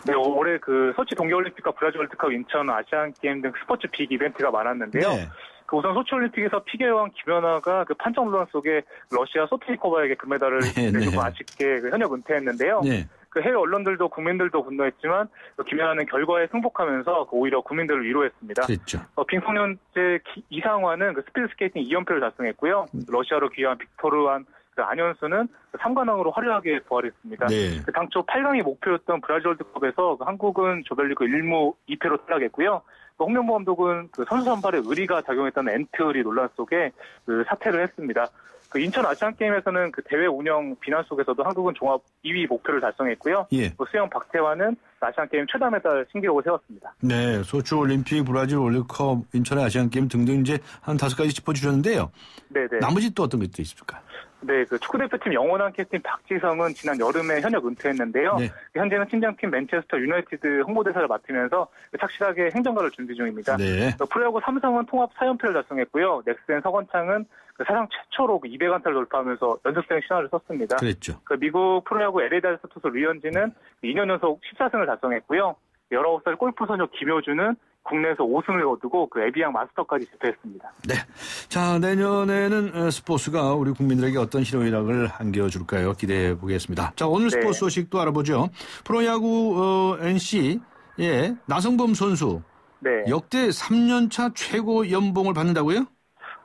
네, 올해 그 소치 동계올림픽과 브라질 월드컵, 인천 아시안게임 등 스포츠 빅 이벤트가 많았는데요. 네. 그 우선 소치올림픽에서 피겨 여왕 김연아가 그 판정 논란 속에 러시아 소트니코바에게 금메달을 내주고 아쉽게 현역 은퇴했는데요. 네. 그 해외 언론들도 국민들도 분노했지만 김연아는 결과에 승복하면서 오히려 국민들을 위로했습니다. 그렇죠. 빙속년제 이상화는 그 스피드스케이팅 2연패를 달성했고요. 러시아로 귀화한 빅토르한 안현수는 3관왕으로 화려하게 부활했습니다. 네. 당초 8강이 목표였던 브라질 월드컵에서 한국은 조별리그 1무 2패로 탈락했고요. 홍명보 감독은 그 선수 선발에 의리가 작용했다는 엔트리 논란 속에 그 사퇴를 했습니다. 그 인천 아시안게임에서는 그 대회 운영 비난 속에서도 한국은 종합 2위 목표를 달성했고요. 예. 수영 박태환은 아시안게임 최다 메달 신기록을 세웠습니다. 네, 소치올림픽, 브라질 월드컵, 인천 아시안게임 등등 이제 한 5가지 짚어주셨는데요. 네네. 나머지 또 어떤 것도 있습니까? 네, 그 축구대표팀 영원한 캡틴 박지성은 지난 여름에 현역 은퇴했는데요. 네. 현재는 팀장팀 맨체스터 유나이티드 홍보대사를 맡으면서 착실하게 행정가를 준비 중입니다. 네. 프로야구 삼성은 통합 4연패를 달성했고요. 넥센 서건창은 사상 최초로 200안타를 돌파하면서 연습생 신화를 썼습니다. 그랬죠. 미국 프로야구 LA 다저스 투수 류현진은 2년 연속 14승을 달성했고요. 19살 골프 소녀 김효주는 국내에서 5승을 거두고 그 에비앙 마스터까지 집회했습니다. 네. 자, 내년에는 스포츠가 우리 국민들에게 어떤 희노애락을 안겨줄까요? 기대해 보겠습니다. 자, 오늘 네. 스포츠 소식도 알아보죠. 프로야구 NC의 나성범 선수. 네. 역대 3년차 최고 연봉을 받는다고요?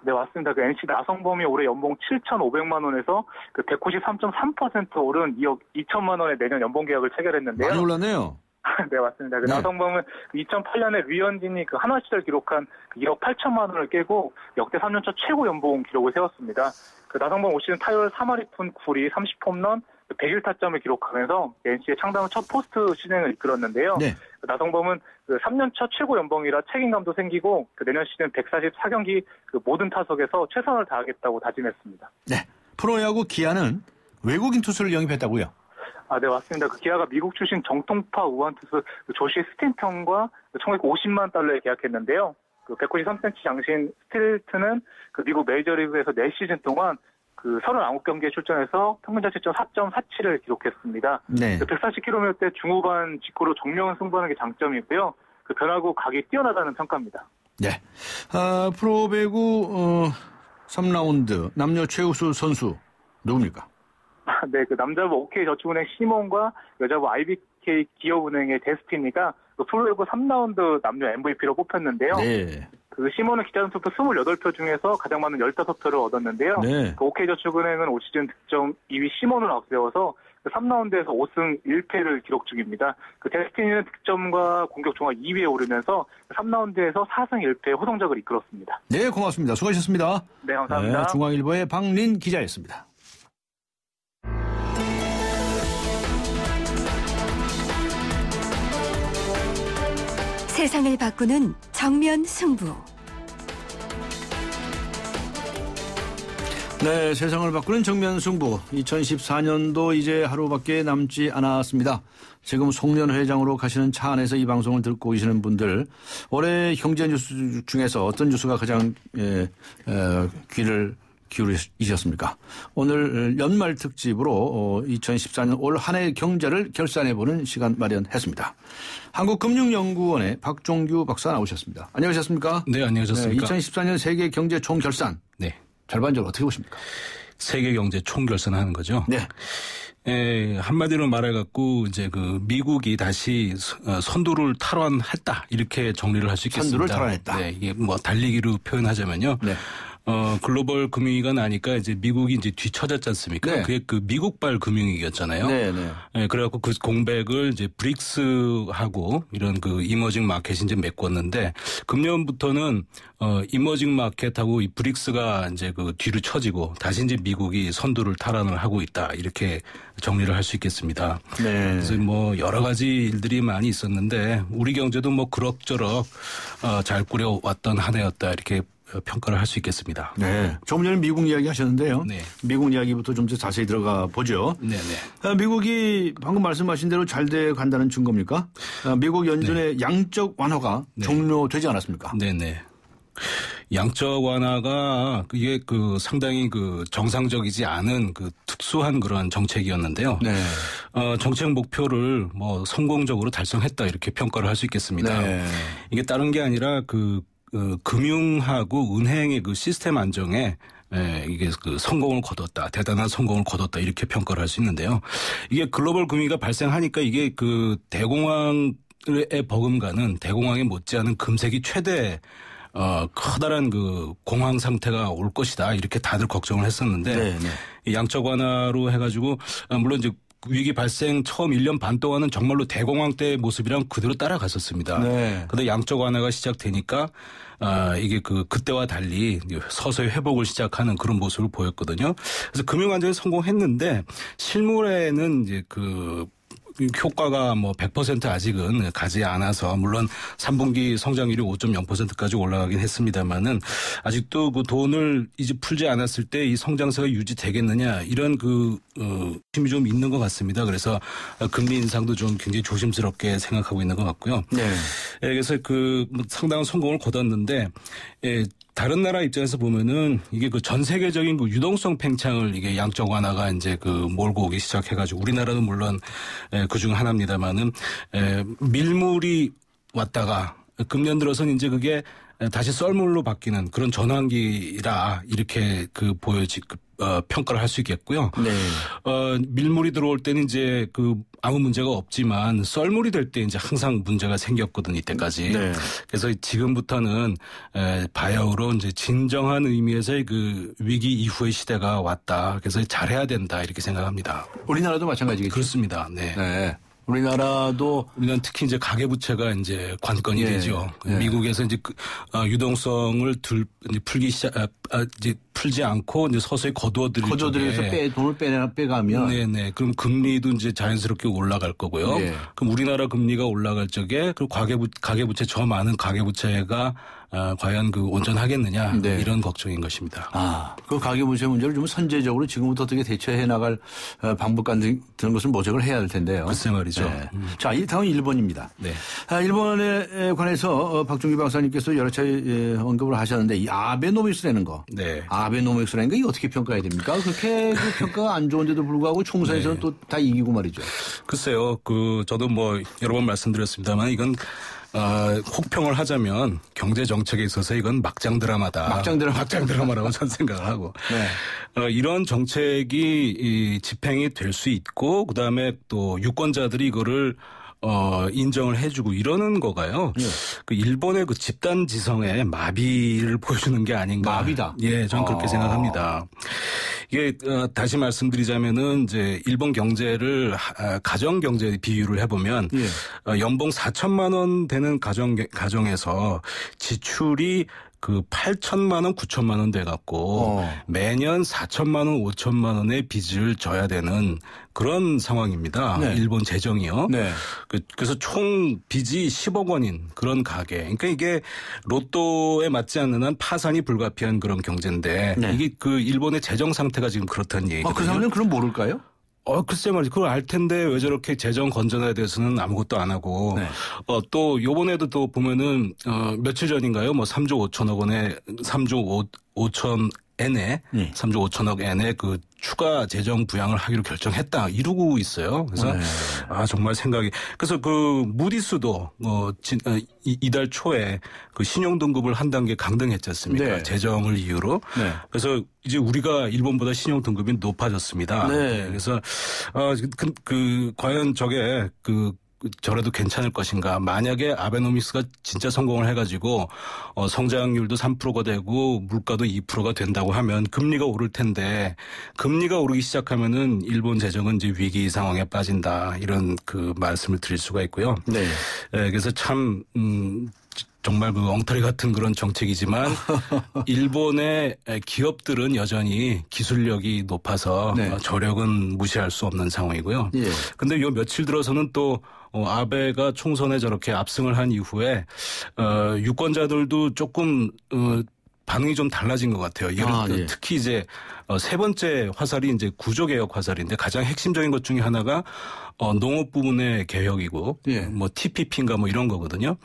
네, 맞습니다. 그 NC 나성범이 올해 연봉 7,500만 원에서 그 193.3% 오른 2억 2천만 원의 내년 연봉 계약을 체결했는데요. 많이 올랐네요. 네, 맞습니다. 그 네. 나성범은 2008년에 류현진이 그 한화 시절 기록한 1억 8천만 원을 깨고 역대 3년차 최고 연봉 기록을 세웠습니다. 그 나성범 올 시즌 타율 3할 2푼 9리 30홈런 101타점을 기록하면서 NC의 창단 후 첫 포스트 시즌을 이끌었는데요. 네. 그 나성범은 그 3년차 최고 연봉이라 책임감도 생기고 그 내년 시즌 144경기 그 모든 타석에서 최선을 다하겠다고 다짐했습니다. 네. 프로야구 기아는 외국인 투수를 영입했다고요? 네, 맞습니다. 그 기아가 미국 출신 정통파 우완 투수 조시 스틴턴과 총액 50만 달러에 계약했는데요. 그 193cm 장신 스틸트는 그 미국 메이저리그에서 4시즌 동안 그 39경기에 출전해서 평균 자책점 4.47을 기록했습니다. 네. 140km대 중후반 직구로 정면 승부하는 게 장점이고요. 그 변화구 각이 뛰어나다는 평가입니다. 네. 프로배구 3라운드 남녀 최우수 선수 누굽니까? 네, 그 남자부 OK저축은행 시몬과 여자부 IBK 기업은행의 데스티니가 그 프로배구 3라운드 남녀 MVP로 뽑혔는데요. 네. 그 시몬은 기자단 투표 28표 중에서 가장 많은 15표를 얻었는데요. 네. 그 OK저축은행은 올 시즌 득점 2위 시몬을 앞세워서 그 3라운드에서 5승 1패를 기록 중입니다. 그 데스티니는 득점과 공격 종합 2위에 오르면서 3라운드에서 4승 1패 호성적을 이끌었습니다. 네, 고맙습니다. 수고하셨습니다. 네, 감사합니다. 네, 중앙일보의 박린 기자였습니다. 세상을 바꾸는 정면 승부. 네, 세상을 바꾸는 정면 승부. 2014년도 이제 하루밖에 남지 않았습니다. 지금 송년회장으로 가시는 차 안에서 이 방송을 듣고 계시는 분들, 올해 경제 뉴스 중에서 어떤 뉴스가 가장 귀를 기울이셨습니까? 오늘 연말 특집으로 2014년 올 한 해 경제를 결산해보는 시간 마련했습니다. 한국금융연구원의 박종규 박사 나오셨습니다. 안녕하셨습니까? 네, 안녕하셨습니까? 네, 2014년 세계 경제 총결산. 네. 전반적으로 어떻게 보십니까? 세계 경제 총결산하는 거죠? 네. 한마디로 말해갖고 이제 그 미국이 다시 선두를 탈환했다 이렇게 정리를 할 수 있겠습니다. 선두를 탈환했다. 네, 이게 뭐 달리기로 표현하자면요. 네. 글로벌 금융위기가 나니까 이제 미국이 이제 뒤처졌지 않습니까? 네. 그게 그 미국발 금융위기였잖아요. 네, 네. 네, 그래갖고 그 공백을 이제 브릭스하고 이런 그 이머징 마켓이 이제 메꿨는데 금년부터는 이머징 마켓하고 이 브릭스가 이제 그 뒤로 처지고 다시 이제 미국이 선두를 탈환을 하고 있다 이렇게 정리를 할 수 있겠습니다. 네. 그래서 뭐 여러 가지 일들이 많이 있었는데 우리 경제도 뭐 그럭저럭 잘 꾸려왔던 한 해였다 이렇게 평가를 할 수 있겠습니다. 네. 조금 전에 미국 이야기 하셨는데요. 네. 미국 이야기부터 좀 더 자세히 들어가 보죠. 네네. 미국이 방금 말씀하신 대로 잘 돼 간다는 증거입니까? 미국 연준의 네. 양적 완화가 네. 종료되지 않았습니까? 네네. 양적 완화가 이게 상당히 정상적이지 않은 특수한 그런 정책이었는데요. 네. 정책 목표를 성공적으로 달성했다 이렇게 평가를 할 수 있겠습니다. 네. 이게 다른 게 아니라 금융하고 은행의 시스템 안정에 이게 성공을 거뒀다. 대단한 성공을 거뒀다. 이렇게 평가를 할 수 있는데요. 이게 글로벌 금융위기가 발생하니까 이게 대공황의 버금가는 대공황에 못지않은 금세기 최대 커다란 공황 상태가 올 것이다. 이렇게 다들 걱정을 했었는데 네. 양적 완화로 해가지고 물론 이제 위기 발생 처음 1년 반 동안은 정말로 대공황 때의 모습이랑 그대로 따라갔었습니다. 네. 그런데 양적 완화가 시작되니까 이게 그때와 달리 서서히 회복을 시작하는 그런 모습을 보였거든요. 그래서 금융 안정에 성공했는데 실물에는 이제 효과가 100% 아직은 가지 않아서 물론 3분기 성장률이 5.0%까지 올라가긴 했습니다만은 아직도 돈을 이제 풀지 않았을 때 이 성장세가 유지되겠느냐 이런 힘이 좀 있는 것 같습니다. 그래서 금리 인상도 좀 굉장히 조심스럽게 생각하고 있는 것 같고요. 네. 그래서 상당한 성공을 거뒀는데 다른 나라 입장에서 보면은 이게 전 세계적인 유동성 팽창을 이게 양적 완화가 이제 몰고 오기 시작해가지고 우리나라도 물론 그중 하나입니다만은 밀물이 왔다가 금년 들어서는 이제 그게 다시 썰물로 바뀌는 그런 전환기라 이렇게 평가를 할 수 있겠고요. 네. 밀물이 들어올 때는 이제 아무 문제가 없지만 썰물이 될 때 이제 항상 문제가 생겼거든요, 이때까지. 네. 그래서 지금부터는 바야흐로 이제 진정한 의미에서의 위기 이후의 시대가 왔다. 그래서 잘해야 된다 이렇게 생각합니다. 우리나라도 마찬가지겠죠. 그렇습니다. 네. 네. 우리나라는 특히 이제 가계부채가 이제 관건이 되죠. 네. 미국에서 이제 유동성을 풀지 않고 이제 서서히 거두어들여서 돈을 빼가면. 네네. 그럼 금리도 이제 자연스럽게 올라갈 거고요. 네. 그럼 우리나라 금리가 올라갈 적에 가계부채 저 많은 가계부채가 과연 온전하겠느냐 네. 이런 걱정인 것입니다. 가계부채 문제를 좀 선제적으로 지금부터 어떻게 대처해 나갈 방법 같은 것을 모색을 해야 할 텐데요. 글쎄 말이죠. 네. 자, 다음은 일본입니다. 네. 일본에 관해서 박종기 박사님께서 여러 차례 언급을 하셨는데 이 아베노믹스라는 거. 네. 아베노믹스라는 거 이거 어떻게 평가해야 됩니까? 그렇게 평가가 안 좋은데도 불구하고 총선에서는 네. 또 다 이기고 말이죠. 글쎄요. 저도 여러 번 말씀드렸습니다만 이건 혹평을 하자면 경제 정책에 있어서 이건 막장 드라마다. 막장 드라마라고 저는 생각을 하고. 네. 이런 정책이 집행이 될 수 있고 그다음에 또 유권자들이 이거를 인정을 해주고 이러는 거가요. 예. 일본의 집단 지성의 마비를 보여주는 게 아닌가. 마비다. 예, 저는 그렇게 생각합니다. 이게 다시 말씀드리자면은 이제 일본 경제를 가정 경제 비유를 해보면 예. 연봉 4천만 원 되는 가정에서 지출이 8천만 원, 9천만 원 돼갖고 매년 4천만 원, 5천만 원의 빚을 져야 되는 그런 상황입니다. 네. 일본 재정이요. 네. 그래서 총 빚이 10억 원인 그런 가계. 그러니까 이게 로또에 맞지 않는 한 파산이 불가피한 그런 경제인데 네. 이게 일본의 재정 상태가 지금 그렇다는 얘기거든요. 그 사람은 그럼 모를까요? 글쎄 말이죠. 그걸 알 텐데 왜 저렇게 재정 건전화에 대해서는 아무것도 안 하고. 네. 또 요번에도 또 보면은 며칠 전인가요? 3조 5천억 원에 3조 5천 엔에 3조 5천억 엔에 추가 재정 부양을 하기로 결정했다 이루고 있어요. 그래서 네. 정말 생각이 그래서 무디스도 이달 초에 신용 등급을 한 단계 강등했지 않습니까? 네. 재정을 이유로. 네. 그래서 이제 우리가 일본보다 신용 등급이 높아졌습니다. 네. 그래서 과연 저게 저래도 괜찮을 것인가. 만약에 아베노믹스가 진짜 성공을 해가지고 성장률도 3%가 되고 물가도 2%가 된다고 하면 금리가 오를 텐데 금리가 오르기 시작하면은 일본 재정은 이제 위기 상황에 빠진다. 이런 말씀을 드릴 수가 있고요. 네. 그래서 참 정말 엉터리 같은 그런 정책이지만 일본의 기업들은 여전히 기술력이 높아서 네. 저력은 무시할 수 없는 상황이고요. 그런데 예. 요 며칠 들어서는 또 아베가 총선에 저렇게 압승을 한 이후에 유권자들도 조금 반응이 좀 달라진 것 같아요. 예. 특히 이제 세 번째 화살이 이제 구조개혁 화살인데 가장 핵심적인 것 중에 하나가 농업 부분의 개혁이고 예. 뭐 TPP인가 뭐 이런 거거든요.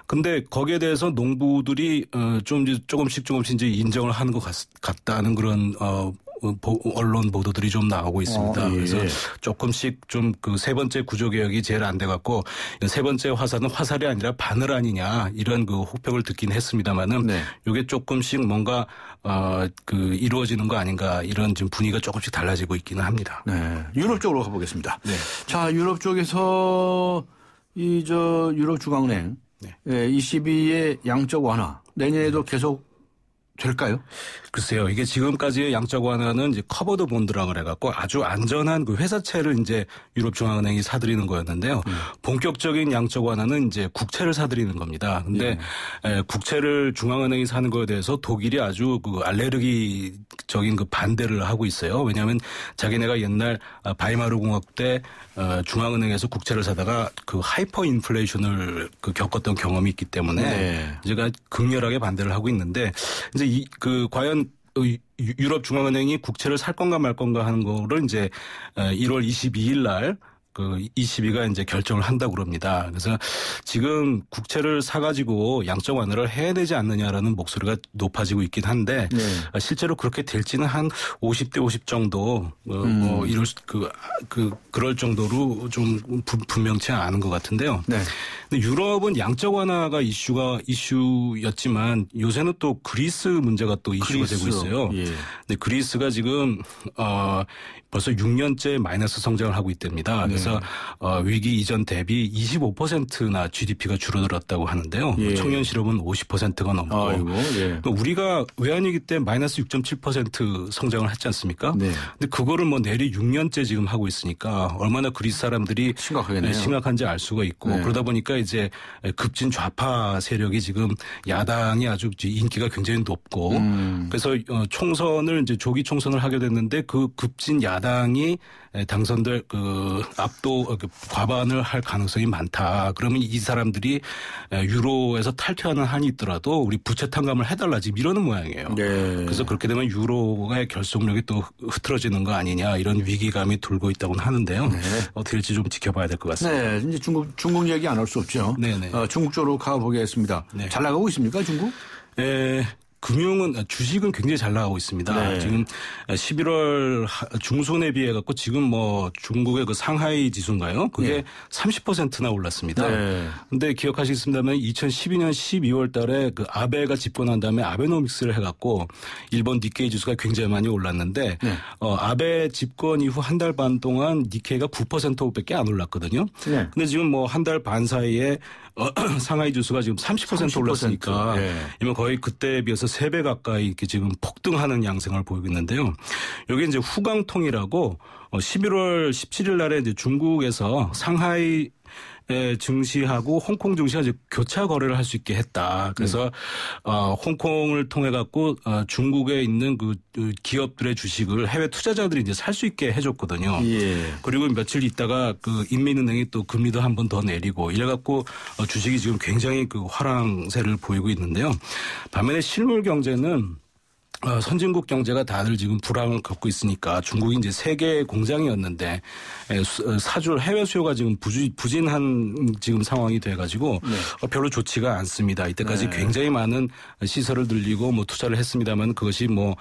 근데 거기에 대해서 농부들이 조금씩 이제 인정을 하는 것 같다는 그런 언론 보도들이 좀 나오고 있습니다. 예. 그래서 조금씩 좀 그 세 번째 구조개혁이 제일 안 돼 갖고 세 번째 화살은 화살이 아니라 바늘 아니냐 이런 그 혹평을 듣긴 했습니다만은 이게 조금씩 뭔가 그 이루어지는 거 아닌가 이런 지금 분위기가 조금씩 달라지고 있기는 합니다. 네. 유럽 쪽으로 가보겠습니다. 네. 자, 유럽 쪽에서 유럽 중앙은행 ECB의 양적 완화 내년에도 계속 될까요? 글쎄요. 이게 지금까지의 양적 완화는 이제 커버드 본드라고 그래갖고 아주 안전한 그 회사채를 이제 유럽 중앙은행이 사들이는 거였는데요. 본격적인 양적 완화는 이제 국채를 사들이는 겁니다. 근데 국채를 중앙은행이 사는 거에 대해서 독일이 아주 그 알레르기적인 그 반대를 하고 있어요. 왜냐하면 자기네가 옛날 바이마르 공화국 때 중앙은행에서 국채를 사다가 그 하이퍼 인플레이션을 그 겪었던 경험이 있기 때문에 제가 극렬하게 반대를 하고 있는데 이제 과연 유럽 중앙은행이 국채를 살 건가 말 건가 하는 거를 이제 1월 22일 날 그 ECB가 이제 결정을 한다고 그럽니다. 그래서 지금 국채를 사가지고 양적 완화를 해야 되지 않느냐라는 목소리가 높아지고 있긴 한데 실제로 그렇게 될지는 한 50대 50 정도 뭐 그럴 정도로 좀 분명치 않은 것 같은데요. 근데 유럽은 양적 완화가 이슈였지만 요새는 또 그리스 문제가 또 이슈가 되고 있어요. 근데 그리스가 지금 벌써 6년째 마이너스 성장을 하고 있답니다. 그래서 위기 이전 대비 25%나 GDP가 줄어들었다고 하는데요. 청년 실업은 50%가 넘고 우리가 외환위기 때 마이너스 6.7% 성장을 했지 않습니까? 근데 그거를 뭐 내리 6년째 지금 하고 있으니까 얼마나 그리스 사람들이 심각한지 알 수가 있고 그러다 보니까 이제 급진 좌파 세력이 지금 야당이 아주 인기가 굉장히 높고 그래서 총선을 이제 조기 총선을 하게 됐는데 그 급진 야당이 당선될 과반을 할 가능성이 많다. 그러면 이 사람들이 유로에서 탈퇴하는 한이 있더라도 우리 부채 탕감을 해달라 지금 이러는 모양이에요. 그래서 그렇게 되면 유로의 결속력이 또 흐트러지는 거 아니냐 이런 위기감이 돌고 있다고는 하는데요. 어떻게 될지 좀 지켜봐야 될 것 같습니다. 이제 중국 얘기 안 할 수 없죠. 중국 쪽으로 가보겠습니다. 잘 나가고 있습니까, 중국? 주식은 굉장히 잘 나가고 있습니다. 지금 11월 중순에 비해 갖고 지금 뭐 중국의 그 상하이 지수인가요? 그게 30%나 올랐습니다. 근데 기억하시겠습니다만 2012년 12월 달에 그 아베가 집권한 다음에 아베노믹스를 해갖고 일본 니케이 지수가 굉장히 많이 올랐는데 아베 집권 이후 한 달 반 동안 니케이가 9%밖에 안 올랐거든요. 근데 지금 뭐 한 달 반 사이에 상하이 지수가 지금 30% 올랐으니까 이면 거의 그때에 비해서 3배 가까이 이렇게 지금 폭등하는 양상을 보이고 있는데요. 여기 이제 후광통이라고 11월 17일 날에 이제 중국에서 상하이 증시하고 홍콩 증시가 이제 교차 거래를 할 수 있게 했다. 그래서 홍콩을 통해 갖고 중국에 있는 그 기업들의 주식을 해외 투자자들이 이제 살 수 있게 해줬거든요. 그리고 며칠 있다가 그 인민은행이 또 금리도 한 번 더 내리고 이래 갖고 주식이 지금 굉장히 그 화랑세를 보이고 있는데요. 반면에 실물 경제는 선진국 경제가 다들 지금 불황을 겪고 있으니까 중국이 이제 세계 공장이었는데 사줄 해외 수요가 지금 부진한 지금 상황이 돼가지고 별로 좋지가 않습니다. 이때까지 굉장히 많은 시설을 늘리고 뭐 투자를 했습니다만 그것이 뭐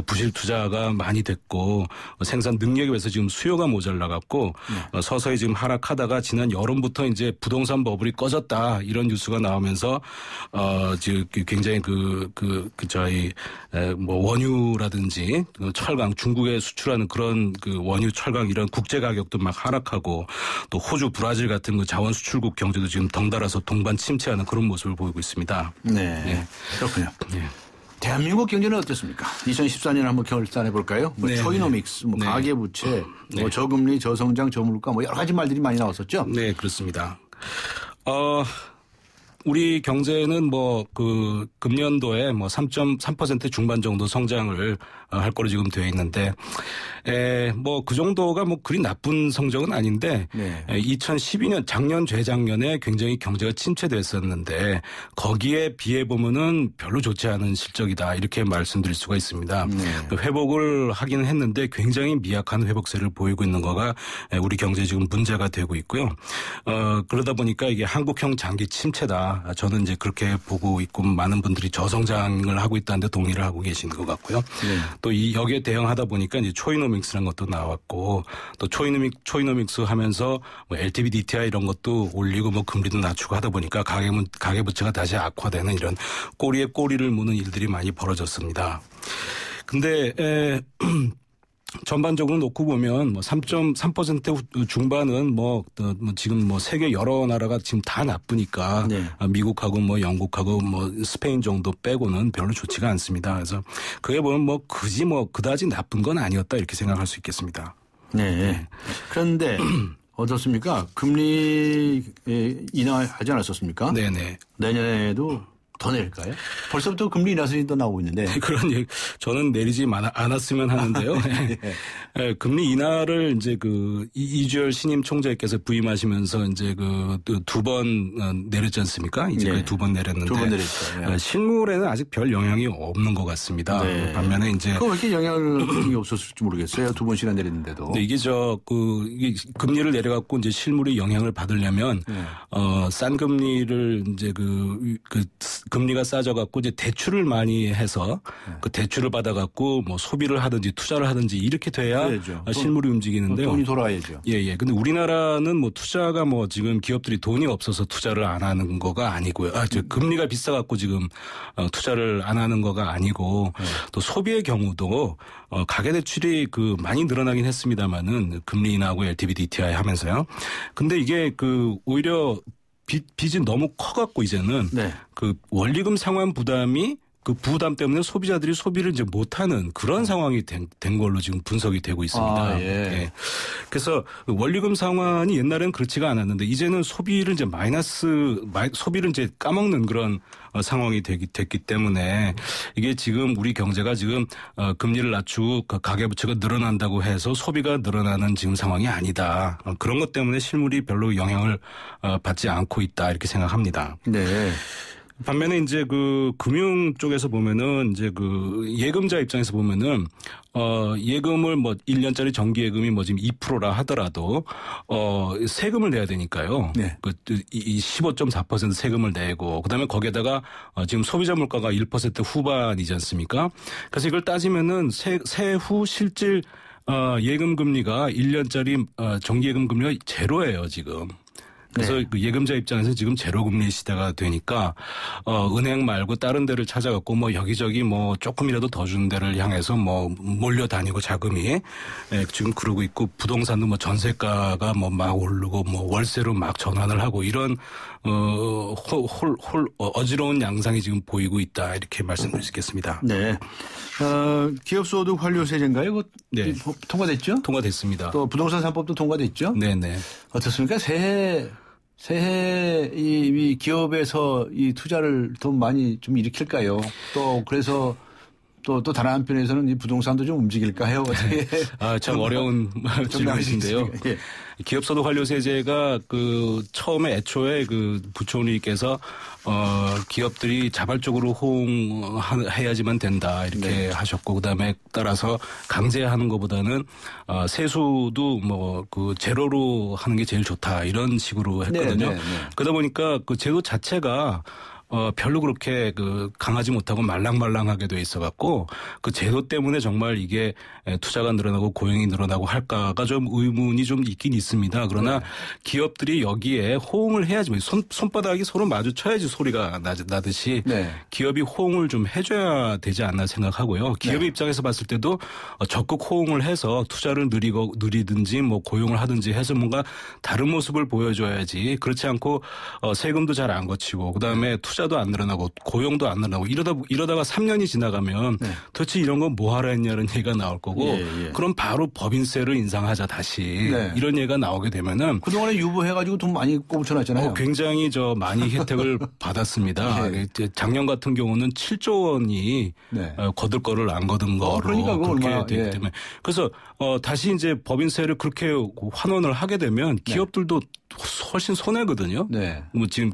부실 투자가 많이 됐고 생산 능력에 비해서 지금 수요가 모자라갖고 서서히 지금 하락하다가 지난 여름부터 이제 부동산 버블이 꺼졌다 이런 뉴스가 나오면서 지금 굉장히 저희 뭐 원유라든지 철강 중국에 수출하는 그런 그 원유 철강 이런 국제 가격도 막 하락하고 또 호주 브라질 같은 그 자원 수출국 경제도 지금 덩달아서 동반 침체하는 그런 모습을 보이고 있습니다. 그렇군요. 대한민국 경제는 어떻습니까? 2014년 한번 결산해 볼까요? 초이노믹스, 가계부채, 저금리, 저성장, 저물가 여러 가지 말들이 많이 나왔었죠? 네, 그렇습니다. 우리 경제는 금년도에 3.3% 중반 정도 성장을 할 거로 지금 되어 있는데 뭐 그 정도가 뭐 그리 나쁜 성적은 아닌데 2012년 작년 재작년에 굉장히 경제가 침체됐었는데 거기에 비해 보면은 별로 좋지 않은 실적이다 이렇게 말씀드릴 수가 있습니다. 회복을 하기는 했는데 굉장히 미약한 회복세를 보이고 있는 거가 우리 경제에 지금 문제가 되고 있고요. 그러다 보니까 이게 한국형 장기 침체다. 저는 이제 그렇게 보고 있고 많은 분들이 저성장을 하고 있다는데 동의를 하고 계시는 것 같고요. 또 여기에 대응하다 보니까 이제 초이노믹스라는 것도 나왔고 또 초이노믹스 하면서 뭐 LTV DTI 이런 것도 올리고 뭐 금리도 낮추고 하다 보니까 가계부채가 다시 악화되는 이런 꼬리에 꼬리를 무는 일들이 많이 벌어졌습니다. 근데 전반적으로 놓고 보면 뭐 3.3% 중반은 뭐 지금 뭐 세계 여러 나라가 지금 다 나쁘니까 미국하고 뭐 영국하고 뭐 스페인 정도 빼고는 별로 좋지가 않습니다. 그래서 그게 보면 뭐 그다지 나쁜 건 아니었다 이렇게 생각할 수 있겠습니다. 네. 그런데 어떻습니까? 금리 인하하지 않았었습니까? 네네. 내년에도 더 내릴까요? 벌써부터 금리 인하선이 또 나오고 있는데. 그런 얘기, 저는 내리지 않았으면 하는데요. 금리 인하를 이제 이주열 신임 총재께서 부임하시면서 이제 두 번 내렸지 않습니까? 이제 두 번 내렸는데. 두 번 내렸죠. 실물에는 아직 별 영향이 없는 것 같습니다. 반면에 이제. 그럼 왜 이렇게 영향이 없었을지 모르겠어요. 두 번씩이나 내렸는데도. 네, 이게 이게 금리를 내려갖고 이제 실물이 영향을 받으려면, 싼 금리를 이제 금리가 싸져갖고 이제 대출을 많이 해서 그 대출을 받아갖고 뭐 소비를 하든지 투자를 하든지 이렇게 돼야 실물이 움직이는데요. 돈이 돌아야죠. 예. 근데 우리나라는 뭐 투자가 뭐 지금 기업들이 돈이 없어서 투자를 안 하는 거가 아니고요. 금리가 비싸갖고 지금 투자를 안 하는 거가 아니고 또 소비의 경우도 가계대출이 많이 늘어나긴 했습니다만은 금리 인하하고 LTV DTI 하면서요. 근데 이게 오히려 빚이 너무 커갖고 이제는 원리금 상환 부담이 그 부담 때문에 소비자들이 소비를 이제 못하는 그런 상황이 된 걸로 지금 분석이 되고 있습니다. 그래서 원리금 상환이 옛날에는 그렇지가 않았는데 이제는 소비를 이제 소비를 이제 까먹는 그런 상황이 됐기 때문에 이게 지금 우리 경제가 지금 금리를 낮추고 가계부채가 늘어난다고 해서 소비가 늘어나는 지금 상황이 아니다. 그런 것 때문에 실물이 별로 영향을 받지 않고 있다 이렇게 생각합니다. 네. 반면에 이제 금융 쪽에서 보면은 이제 예금자 입장에서 보면은 예금을 뭐 1년짜리 정기 예금이 뭐 지금 2%라 하더라도 세금을 내야 되니까요. 이 15.4% 세금을 내고 그다음에 거기에다가 지금 소비자 물가가 1% 후반이지 않습니까? 그래서 이걸 따지면은 세후 실질 예금 금리가 1년짜리 정기 예금 금리가 제로예요, 지금. 그래서 예금자 입장에서 지금 제로금리 시대가 되니까 은행 말고 다른 데를 찾아갖고 뭐 여기저기 뭐 조금이라도 더 주는 데를 향해서 뭐 몰려다니고 자금이 지금 그러고 있고 부동산도 뭐 전세가가 뭐 막 오르고 뭐 월세로 막 전환을 하고 이런 어지러운 양상이 지금 보이고 있다 이렇게 말씀드릴 수 있겠습니다. 네. 기업소득 환류세제인가요? 네. 통과됐죠? 통과됐습니다. 또 부동산 3법도 통과됐죠? 네네. 어떻습니까? 새해 이 기업에서 이 투자를 더 많이 좀 일으킬까요? 또 그래서 또 다른 한편에서는 이 부동산도 좀 움직일까 해요. 어떻게? 참 어려운 질문이신데요. 예. 기업소득 환류세제가 처음에 애초에 부총리께서 기업들이 자발적으로 호응해야지만 된다 이렇게 하셨고 그다음에 따라서 강제하는 것보다는 세수도 뭐 제로로 하는 게 제일 좋다 이런 식으로 했거든요. 그러다 보니까 제도 자체가 별로 그렇게 강하지 못하고 말랑말랑하게 돼 있어갖고 제도 때문에 정말 이게 투자가 늘어나고 고용이 늘어나고 할까가 좀 의문이 좀 있긴 있습니다. 그러나 기업들이 여기에 호응을 해야지 손바닥이 서로 마주쳐야지 소리가 나듯이 기업이 호응을 좀 해줘야 되지 않나 생각하고요. 기업의 입장에서 봤을 때도 적극 호응을 해서 투자를 누리든지 뭐 고용을 하든지 해서 뭔가 다른 모습을 보여줘야지 그렇지 않고 세금도 잘 안 거치고 그다음에 투자도 안 늘어나고 고용도 안 늘어나고 이러다가 3년이 지나가면 네. 도대체 이런 건 뭐 하라 했냐는 얘기가 나올 거고 예. 그럼 바로 법인세를 인상하자 다시 네. 이런 얘기가 나오게 되면은 그동안에 유보해가지고 돈 많이 꼽쳐놨잖아요. 굉장히 많이 혜택을 받았습니다. 네. 작년 같은 경우는 7조 원이 네. 거둘 거를 안 거둔 거로 그러니까 그렇게 되기 때문에 그래서 다시 이제 법인세를 그렇게 환원을 하게 되면 기업들도 훨씬 손해거든요. 네. 뭐 지금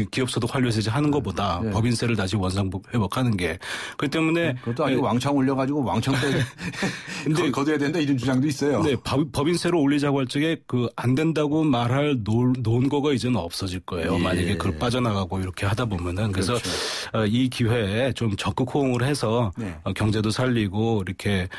기업소득 환류세 하는 것보다 네. 법인세를 다시 원상회복하는 게 그렇기 때문에 그것도 아니고 왕창 올려가지고 왕창 근데 거둬야 된다 이런 주장도 있어요. 네, 법인세로 올리자고 할 적에 안 된다고 말할 논거가 이제는 없어질 거예요. 예. 만약에 그걸 빠져나가고 이렇게 하다 보면은 그래서 그렇죠. 이 기회에 좀 적극 호응을 해서 네. 경제도 살리고 이렇게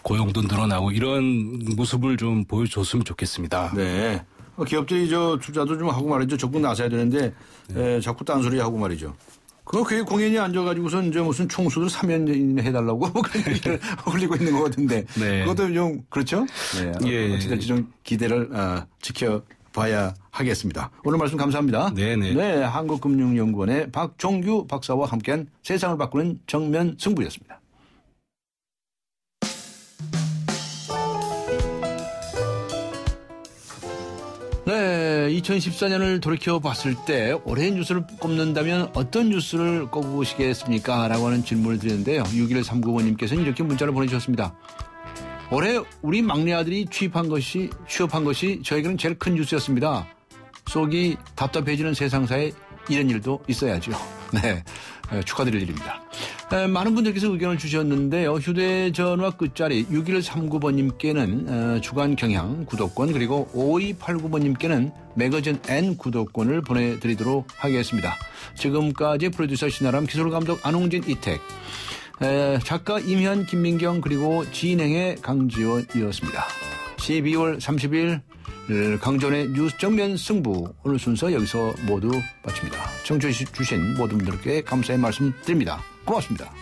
고용도 늘어나고 이런 모습을 좀 보여줬으면 좋겠습니다. 네. 기업들이 투자도 좀 하고 말이죠. 적극 나서야 되는데 네. 자꾸 딴소리 하고 말이죠. 그거 그 공연이 앉아가지고선 이제 무슨 총수들 3년 해달라고 그런 얘기를 흘리고 있는 것 같은데 네. 그것도 좀 그렇죠? 네. 예. 어찌됐든 좀 기대를 지켜봐야 하겠습니다. 오늘 말씀 감사합니다. 네네. 네, 한국금융연구원의 박종규 박사와 함께한 세상을 바꾸는 정면 승부였습니다. 네, 2014년을 돌이켜봤을 때 올해의 뉴스를 꼽는다면 어떤 뉴스를 꼽으시겠습니까? 라고 하는 질문을 드렸는데요. 6139번님께서는 이렇게 문자를 보내주셨습니다. 올해 우리 막내 아들이 취업한 것이 저에게는 제일 큰 뉴스였습니다. 속이 답답해지는 세상사에 이런 일도 있어야죠. 네, 축하드릴 일입니다. 많은 분들께서 의견을 주셨는데요. 휴대전화 끝자리 6139번님께는 주간 경향 구독권 그리고 5289번님께는 매거진 N 구독권을 보내드리도록 하겠습니다. 지금까지 프로듀서 신아람, 기술감독 안홍진, 이택, 작가 임현, 김민경 그리고 진행의 강지원이었습니다. 12월 30일 강전의 뉴스 정면 승부 오늘 순서 여기서 모두 마칩니다. 청취해 주신 모든 분들께 감사의 말씀 드립니다. 고맙습니다.